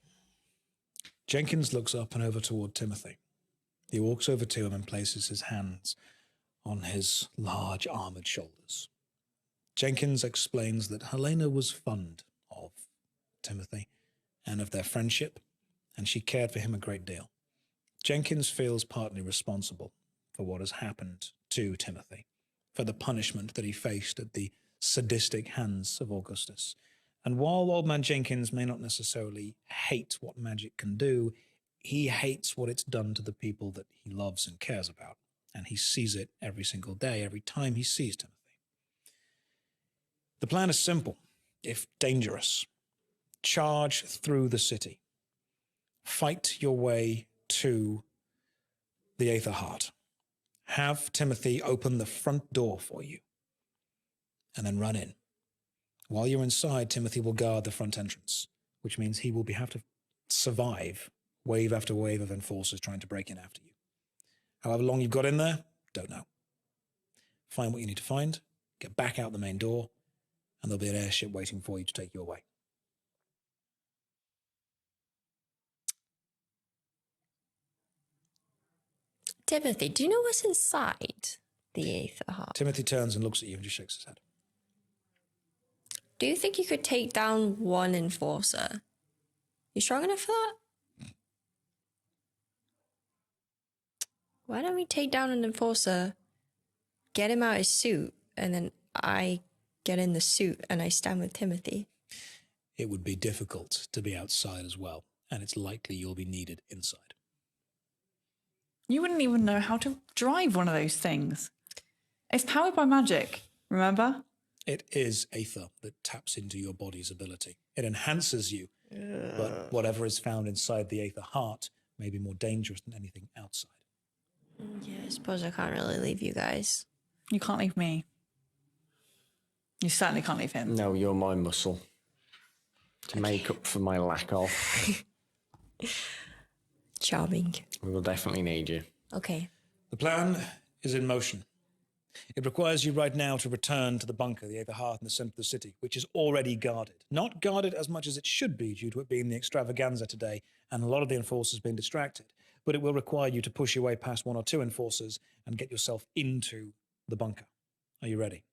Jenkins looks up and over toward Timothy. He walks over to him and places his hands on his large armored shoulders. Jenkins explains that Helena was fond of Timothy and of their friendship, and she cared for him a great deal. Jenkins feels partly responsible for what has happened to Timothy, for the punishment that he faced at the sadistic hands of Augustus. And while Old Man Jenkins may not necessarily hate what magic can do, he hates what it's done to the people that he loves and cares about. And he sees it every single day, every time he sees Timothy. The plan is simple, if dangerous. Charge through the city. Fight your way to the Aether Heart. Have Timothy open the front door for you. And then run in. While you're inside, Timothy will guard the front entrance, which means he will have to survive wave after wave of enforcers trying to break in after you. However long you've got in there, don't know. Find what you need to find, get back out the main door, and there'll be an airship waiting for you to take you away. Timothy, do you know what's inside the Aether Heart? Timothy turns and looks at you and just shakes his head. Do you think you could take down one enforcer? You strong enough for that? Why don't we take down an enforcer, get him out his suit, and then I get in the suit and I stand with Timothy? It would be difficult to be outside as well, and it's likely you'll be needed inside. You wouldn't even know how to drive one of those things. It's powered by magic, remember? It is Aether that taps into your body's ability. It enhances you, but whatever is found inside the Aether Heart may be more dangerous than anything outside. Yeah, I suppose I can't really leave you guys. You can't leave me. You certainly can't leave him. No, you're my muscle. To make up for my lack of. Charming. We will definitely need you. Okay. The plan is in motion. It requires you right now to return to the bunker, the Aether Heart in the center of the city, which is already guarded. Not guarded as much as it should be due to it being the extravaganza today and a lot of the enforcers being distracted. But it will require you to push your way past one or two enforcers and get yourself into the bunker. Are you ready?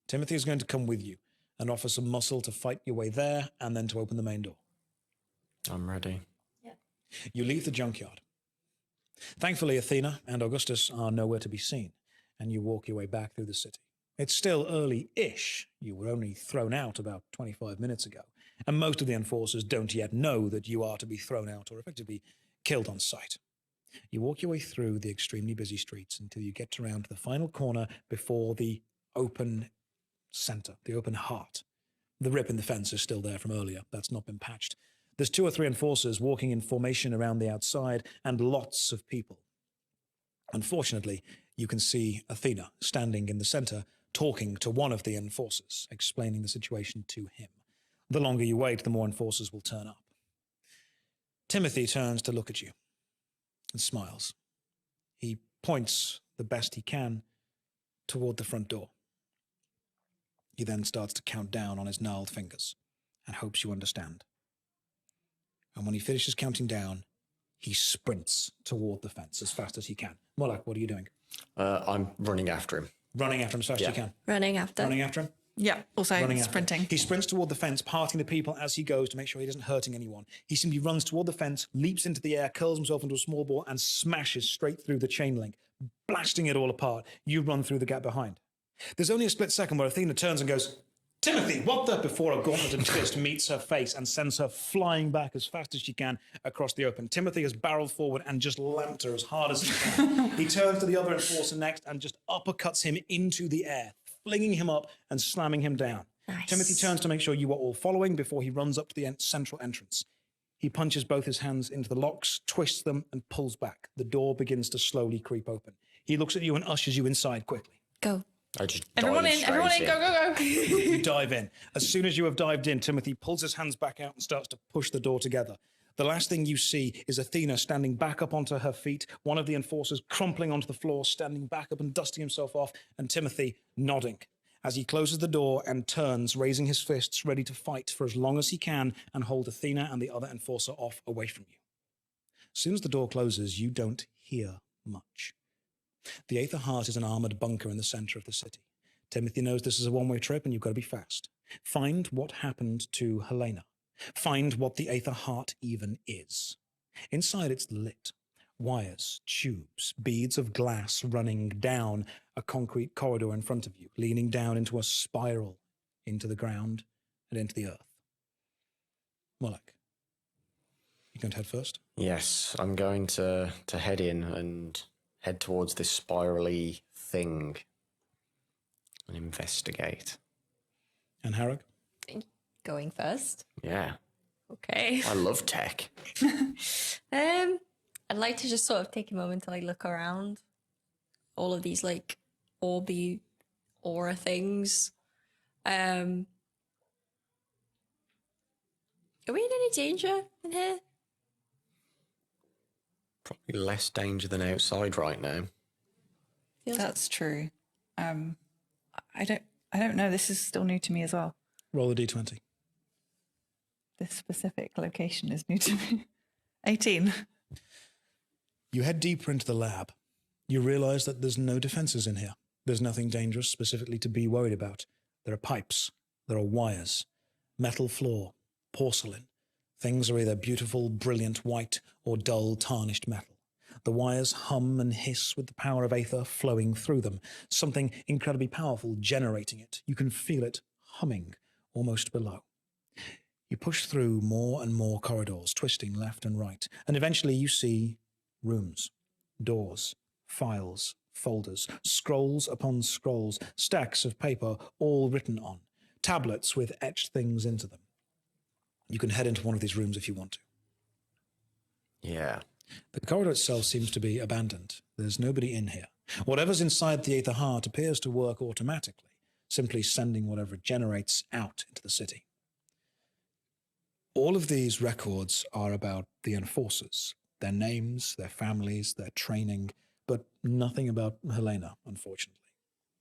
Timothy is going to come with you and offer some muscle to fight your way there and then to open the main door. I'm ready. Yeah. You leave the junkyard. Thankfully, Athena and Augustus are nowhere to be seen, and you walk your way back through the city. It's still early-ish. You were only thrown out about 25 minutes ago, and most of the enforcers don't yet know that you are to be thrown out or effectively killed on sight. You walk your way through the extremely busy streets until you get around to the final corner before the open center, the open heart. The rip in the fence is still there from earlier. That's not been patched. There's 2 or 3 enforcers walking in formation around the outside and lots of people. Unfortunately, you can see Athena standing in the center, talking to one of the enforcers, explaining the situation to him. The longer you wait, the more enforcers will turn up. Timothy turns to look at you and smiles. He points the best he can toward the front door. He then starts to count down on his gnarled fingers and hopes you understand. And when he finishes counting down, he sprints toward the fence as fast as he can. Mullac, what are you doing? I'm running after him. Running after him as fast as you can. Running after. Running after him? Yeah, also sprinting. He sprints toward the fence, parting the people as he goes to make sure he isn't hurting anyone. He simply runs toward the fence, leaps into the air, curls himself into a small ball, and smashes straight through the chain link, blasting it all apart. You run through the gap behind. There's only a split second where Athena turns and goes, "Timothy, what the?" before a gauntleted fist meets her face and sends her flying back as fast as she can across the open. Timothy has barreled forward and just lamped her as hard as he can. He turns to the other enforcer next and just uppercuts him into the air, flinging him up and slamming him down. Nice. Timothy turns to make sure you are all following before he runs up to the central entrance. He punches both his hands into the locks, twists them, and pulls back. The door begins to slowly creep open. He looks at you and ushers you inside quickly. Go. I just Everyone dive in, straight everyone in, go, go, go. You dive in. As soon as you have dived in, Timothy pulls his hands back out and starts to push the door together. The last thing you see is Athena standing back up onto her feet, one of the enforcers crumpling onto the floor, standing back up and dusting himself off, and Timothy nodding as he closes the door and turns, raising his fists, ready to fight for as long as he can and hold Athena and the other enforcer off away from you. As soon as the door closes, you don't hear much. The Aether Heart is an armored bunker in the center of the city. Timothy knows this is a one-way trip and you've got to be fast. Find what happened to Helena. Find what the Aether Heart even is. Inside it's lit. Wires, tubes, beads of glass running down a concrete corridor in front of you, leaning down into a spiral into the ground and into the earth. Mullac, you going to head first? Yes, I'm going to head in and head towards this spirally thing and investigate. And Angharage? Going first. Yeah, Okay. I love tech. I'd like to just sort of take a moment to like look around all of these like orby aura things. Are we in any danger in here? Probably less danger than outside right now. That's true. I don't know. This is still new to me as well. Roll a d20. This specific location is new to me. 18. You head deeper into the lab. You realize that there's no defenses in here. There's nothing dangerous specifically to be worried about. There are pipes. There are wires. Metal floor. Porcelain. Things are either beautiful, brilliant white or dull, tarnished metal. The wires hum and hiss with the power of Aether flowing through them. Something incredibly powerful generating it. You can feel it humming almost below. You push through more and more corridors, twisting left and right, and eventually you see rooms, doors, files, folders, scrolls upon scrolls, stacks of paper all written on, tablets with etched things into them. You can head into one of these rooms if you want to. Yeah. The corridor itself seems to be abandoned. There's nobody in here. Whatever's inside the Aether Heart appears to work automatically, simply sending whatever it generates out into the city. All of these records are about the enforcers, their names, their families, their training, but nothing about Helena, unfortunately.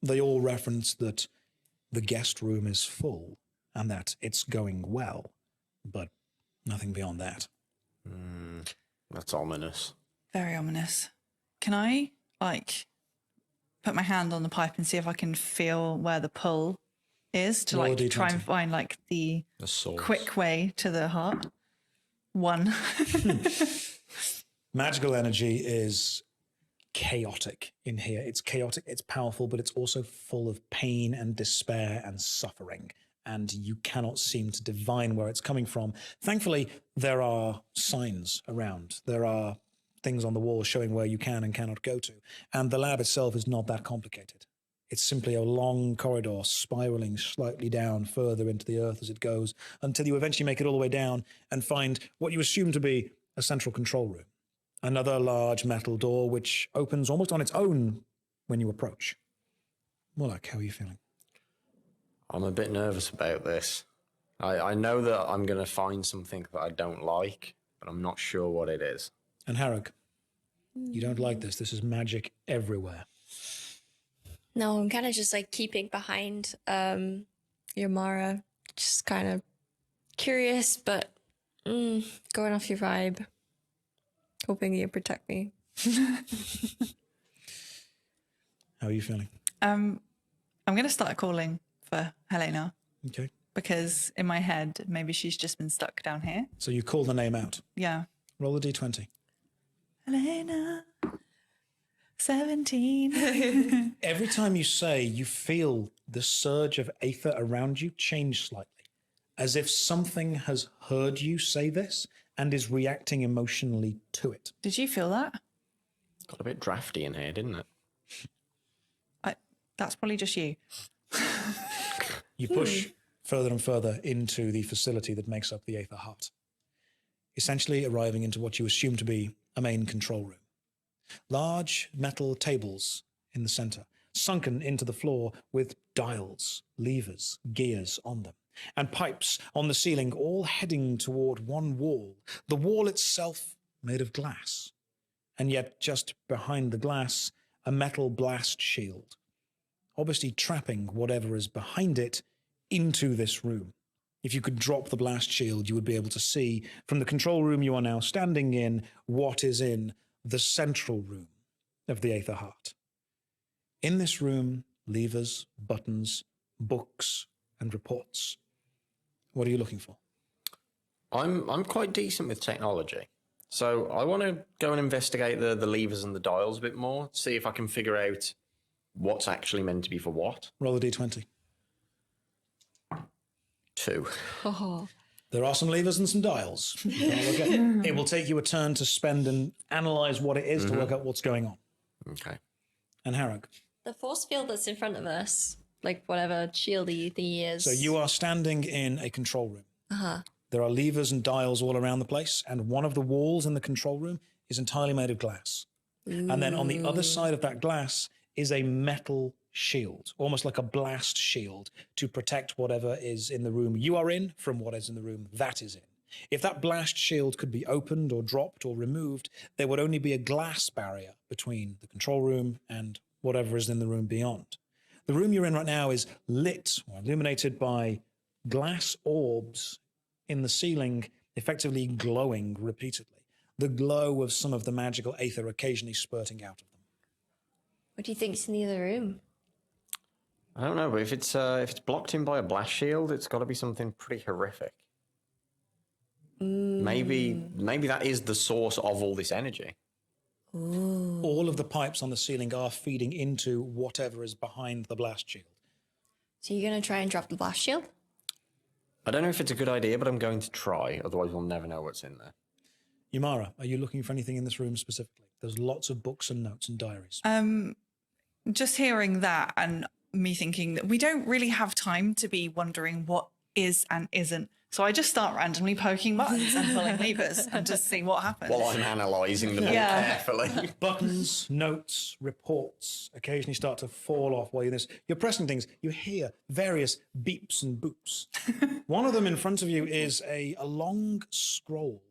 They all reference that the guest room is full and that it's going well, but nothing beyond that. That's ominous. Very ominous. Can I, put my hand on the pipe and see if I can feel where the pull is to, Roll a try D20. and find, the source. quick way to the heart? 1. Magical energy is chaotic in here. It's chaotic, it's powerful, but it's also full of pain and despair and suffering. And you cannot seem to divine where it's coming from. Thankfully, there are signs around. There are things on the wall showing where you can and cannot go to. And the lab itself is not that complicated. It's simply a long corridor spiraling slightly down further into the earth as it goes, until you eventually make it all the way down and find what you assume to be a central control room. Another large metal door which opens almost on its own when you approach. Mullac, how are you feeling? I'm a bit nervous about this. I know that I'm going to find something that I don't like, but I'm not sure what it is. Angharage, you don't like this. This is magic everywhere. No, I'm kind of just like keeping behind Yemmara, just kind of curious, but going off your vibe, hoping you protect me. How are you feeling? I'm going to start calling for Helena Okay. because in my head, maybe she's just been stuck down here. So you call the name out. Yeah. Roll a d20. Helena, 17. Every time you say, you feel the surge of Aether around you change slightly, as if something has heard you say this and is reacting emotionally to it. Did you feel that? Got a bit drafty in here, didn't it? That's probably just you. You push further and further into the facility that makes up the Aether Heart, essentially arriving into what you assume to be a main control room. Large metal tables in the center, sunken into the floor with dials, levers, gears on them, and pipes on the ceiling, all heading toward one wall, the wall itself made of glass. And yet just behind the glass, a metal blast shield, obviously trapping whatever is behind it into this room. If you could drop the blast shield, you would be able to see from the control room you are now standing in what is in the central room of the Aether Heart. In this room, levers, buttons, books, and reports. What are you looking for? I'm quite decent with technology. So I want to go and investigate the levers and the dials a bit more, see if I can figure out what's actually meant to be for what. Roll a d20. 2. Oh. There are some levers and some dials. It will take you a turn to spend and analyze what it is to work out what's going on. Okay. Angharage. The force field that's in front of us, like whatever shieldy thingy is. So you are standing in a control room. Uh-huh. There are levers and dials all around the place, and one of the walls in the control room is entirely made of glass. And then on the other side of that glass is a metal shield, almost like a blast shield, to protect whatever is in the room you are in from what is in the room that is in. If that blast shield could be opened or dropped or removed, there would only be a glass barrier between the control room and whatever is in the room beyond. The room you're in right now is lit or illuminated by glass orbs in the ceiling, effectively glowing repeatedly. The glow of some of the magical aether occasionally spurting out of them. What do you think's in the other room? I don't know, but if it's blocked in by a blast shield, it's got to be something pretty horrific. Maybe that is the source of all this energy. Ooh. All of the pipes on the ceiling are feeding into whatever is behind the blast shield. So you're going to try and drop the blast shield? I don't know if it's a good idea, but I'm going to try. Otherwise, we'll never know what's in there. Yemmara, are you looking for anything in this room specifically? There's lots of books and notes and diaries. Just hearing that and me thinking that we don't really have time to be wondering what is and isn't. So I just start randomly poking buttons and pulling levers and just see what happens. While I'm analysing them carefully. Buttons, notes, reports occasionally start to fall off while you're pressing things. You hear various beeps and boops. One of them in front of you is a long scroll,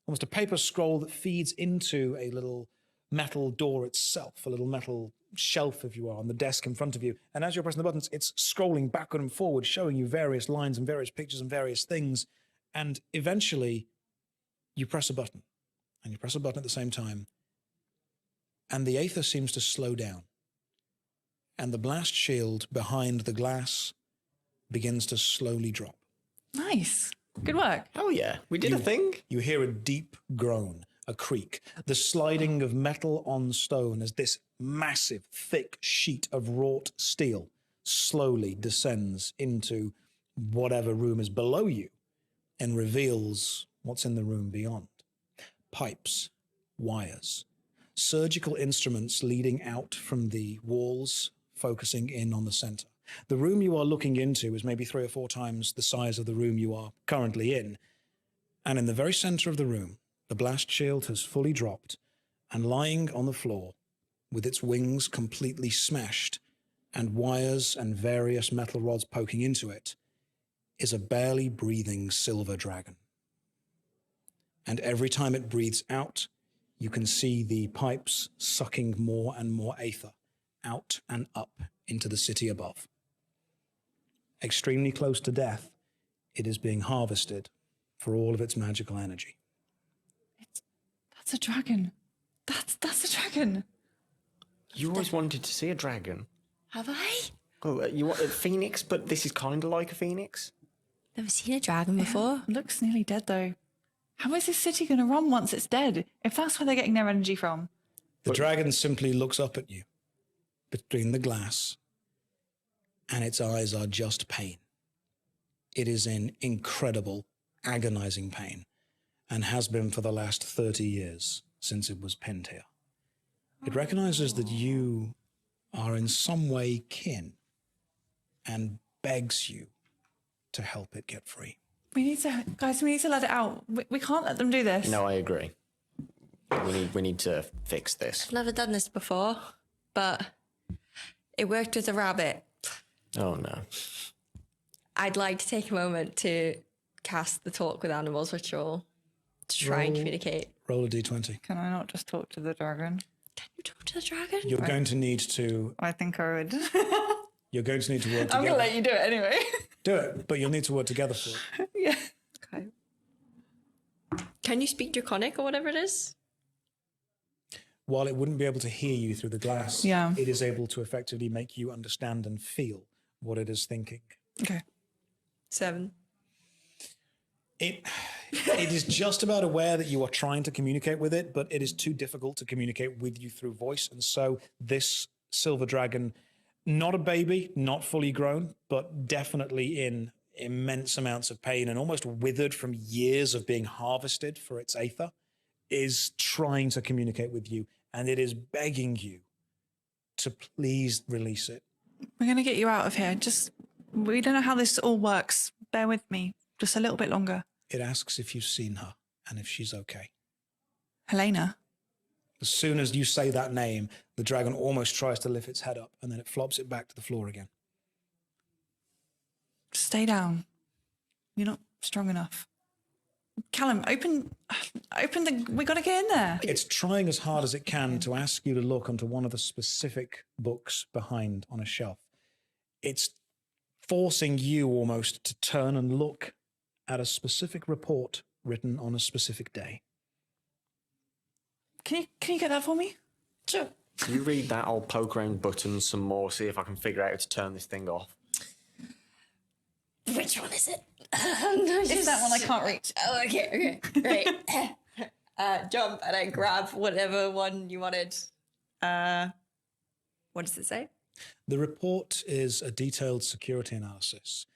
almost a paper scroll that feeds into a little metal door itself, a little metal shelf, if you are, on the desk in front of you. And as you're pressing the buttons, it's scrolling backward and forward, showing you various lines and various pictures and various things. And eventually you press a button, and you press a button at the same time, and the aether seems to slow down. And the blast shield behind the glass begins to slowly drop. Nice. Good work. Hell yeah, we did a thing. You hear a deep groan, a creak, the sliding of metal on stone as this massive, thick sheet of wrought steel slowly descends into whatever room is below you and reveals what's in the room beyond. Pipes, wires, surgical instruments leading out from the walls, focusing in on the center. The room you are looking into is maybe 3 or 4 times the size of the room you are currently in. And in the very center of the room, the blast shield has fully dropped, and lying on the floor, with its wings completely smashed and wires and various metal rods poking into it, is a barely breathing silver dragon. And every time it breathes out, you can see the pipes sucking more and more aether out and up into the city above. Extremely close to death, it is being harvested for all of its magical energy. That's a dragon. That's a dragon. You always wanted to see a dragon. Have I? Oh, you want a phoenix, but this is kind of like a phoenix. Never seen a dragon before. Looks nearly dead, though. How is this city going to run once it's dead? If that's where they're getting their energy from. The dragon simply looks up at you between the glass, and its eyes are just pain. It is in incredible, agonizing pain, and has been for the last 30 years since it was pinned here. It recognizes that you are in some way kin and begs you to help it get free. We need to let it out. We can't let them do this. No, I agree. We need to fix this. I've never done this before, but it worked with a rabbit. Oh, no. I'd like to take a moment to cast the Talk with Animals ritual to try and communicate. Roll a d20. Can I not just talk to the dragon? Can you talk to the dragon? You're going to need to... I think I would. You're going to need to work together. I'm going to let you do it anyway. Do it, but you'll need to work together for it. Yeah. Okay. Can you speak Draconic or whatever it is? While it wouldn't be able to hear you through the glass, Yeah. it is able to effectively make you understand and feel what it is thinking. Okay. 7. It is just about aware that you are trying to communicate with it, but it is too difficult to communicate with you through voice. And so this silver dragon, not a baby, not fully grown, but definitely in immense amounts of pain and almost withered from years of being harvested for its aether, is trying to communicate with you. And it is begging you to please release it. We're going to get you out of here. We don't know how this all works. Bear with me. Just a little bit longer. It asks if you've seen her and if she's okay. Helena. As soon as you say that name, the dragon almost tries to lift its head up, and then it flops it back to the floor again. Stay down. You're not strong enough. Callum, open we got to get in there. It's trying as hard as it can to ask you to look onto one of the specific books behind on a shelf. It's forcing you almost to turn and look at a specific report written on a specific day. Can you get that for me? Sure. You read that, I'll poke around buttons some more, see if I can figure out how to turn this thing off. Which one is it? It's that one I can't reach. Oh, okay. Right. Jump and then grab whatever one you wanted. What does it say? The report is a detailed security analysis.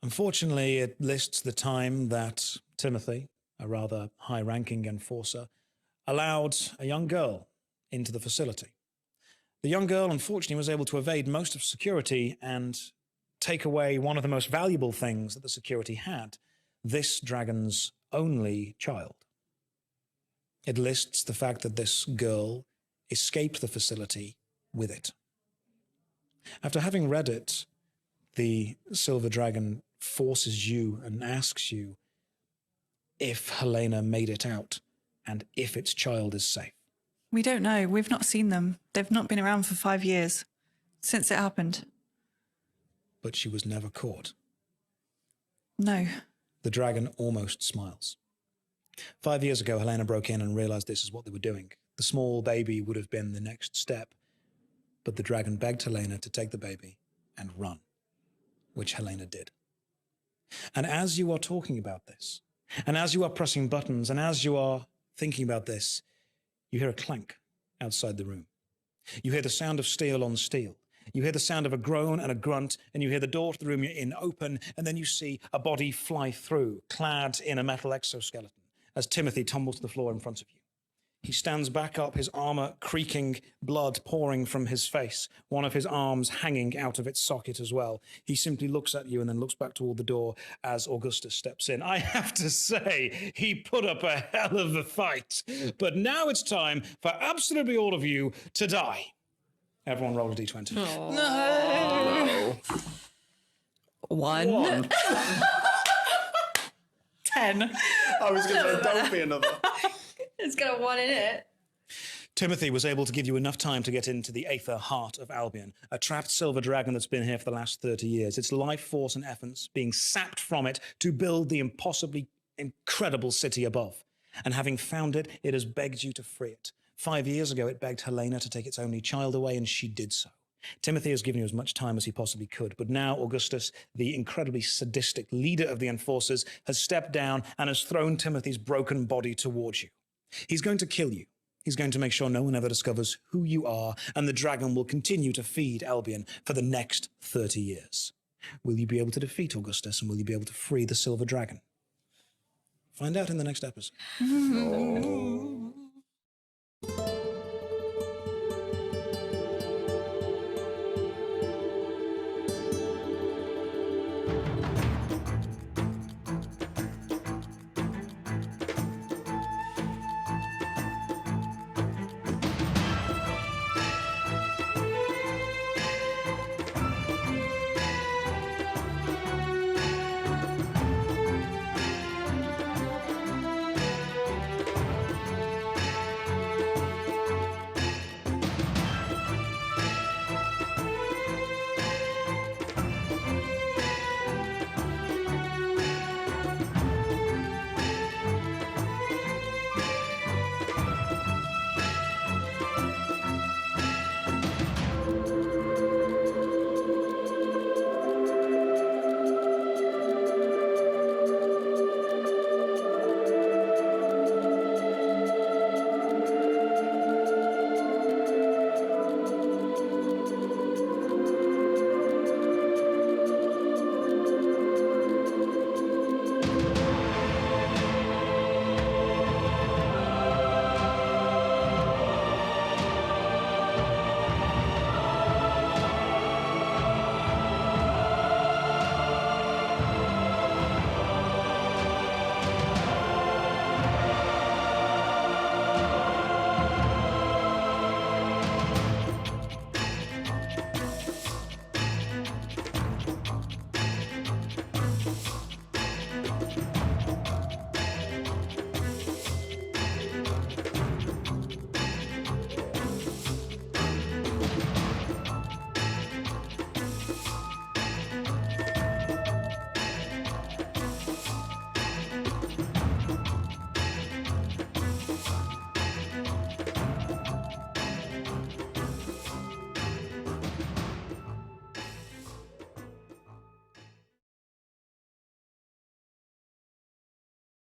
Unfortunately, it lists the time that Timothy, a rather high-ranking enforcer, allowed a young girl into the facility. The young girl, unfortunately, was able to evade most of security and take away one of the most valuable things that the security had, this dragon's only child. It lists the fact that this girl escaped the facility with it. After having read it, the silver dragon forces you and asks you if Helena made it out and if its child is safe. We don't know. We've not seen them. They've not been around for 5 years since it happened. But she was never caught. No. The dragon almost smiles. 5 years ago, Helena broke in and realized this is what they were doing. The small baby would have been the next step, but the dragon begged Helena to take the baby and run, which Helena did. And as you are talking about this, and as you are pressing buttons, and as you are thinking about this, you hear a clank outside the room. You hear the sound of steel on steel. You hear the sound of a groan and a grunt, and you hear the door to the room you're in open, and then you see a body fly through, clad in a metal exoskeleton. as Timothy tumbles to the floor in front of you. He stands back up, his armor creaking, blood pouring from his face, one of his arms hanging out of its socket as well. He simply looks at you and then looks back toward the door as Augustus steps in. I have to say, he put up a hell of a fight. But now it's time for absolutely all of you to die. Everyone roll a d20. No. 1. 10. I was going to say, don't be another. It's got a 1 in it. Timothy was able to give you enough time to get into the Aether Heart of Albion, a trapped silver dragon that's been here for the last 30 years. Its life force and essence being sapped from it to build the impossibly incredible city above. And having found it, it has begged you to free it. 5 years ago, it begged Helena to take its only child away, and she did so. Timothy has given you as much time as he possibly could, but now Augustus, the incredibly sadistic leader of the Enforcers, has stepped down and has thrown Timothy's broken body towards you. He's going to kill you. He's going to make sure no one ever discovers who you are, and the dragon will continue to feed Albion for the next 30 years. Will you be able to defeat Augustus, and will you be able to free the silver dragon? Find out in the next episode.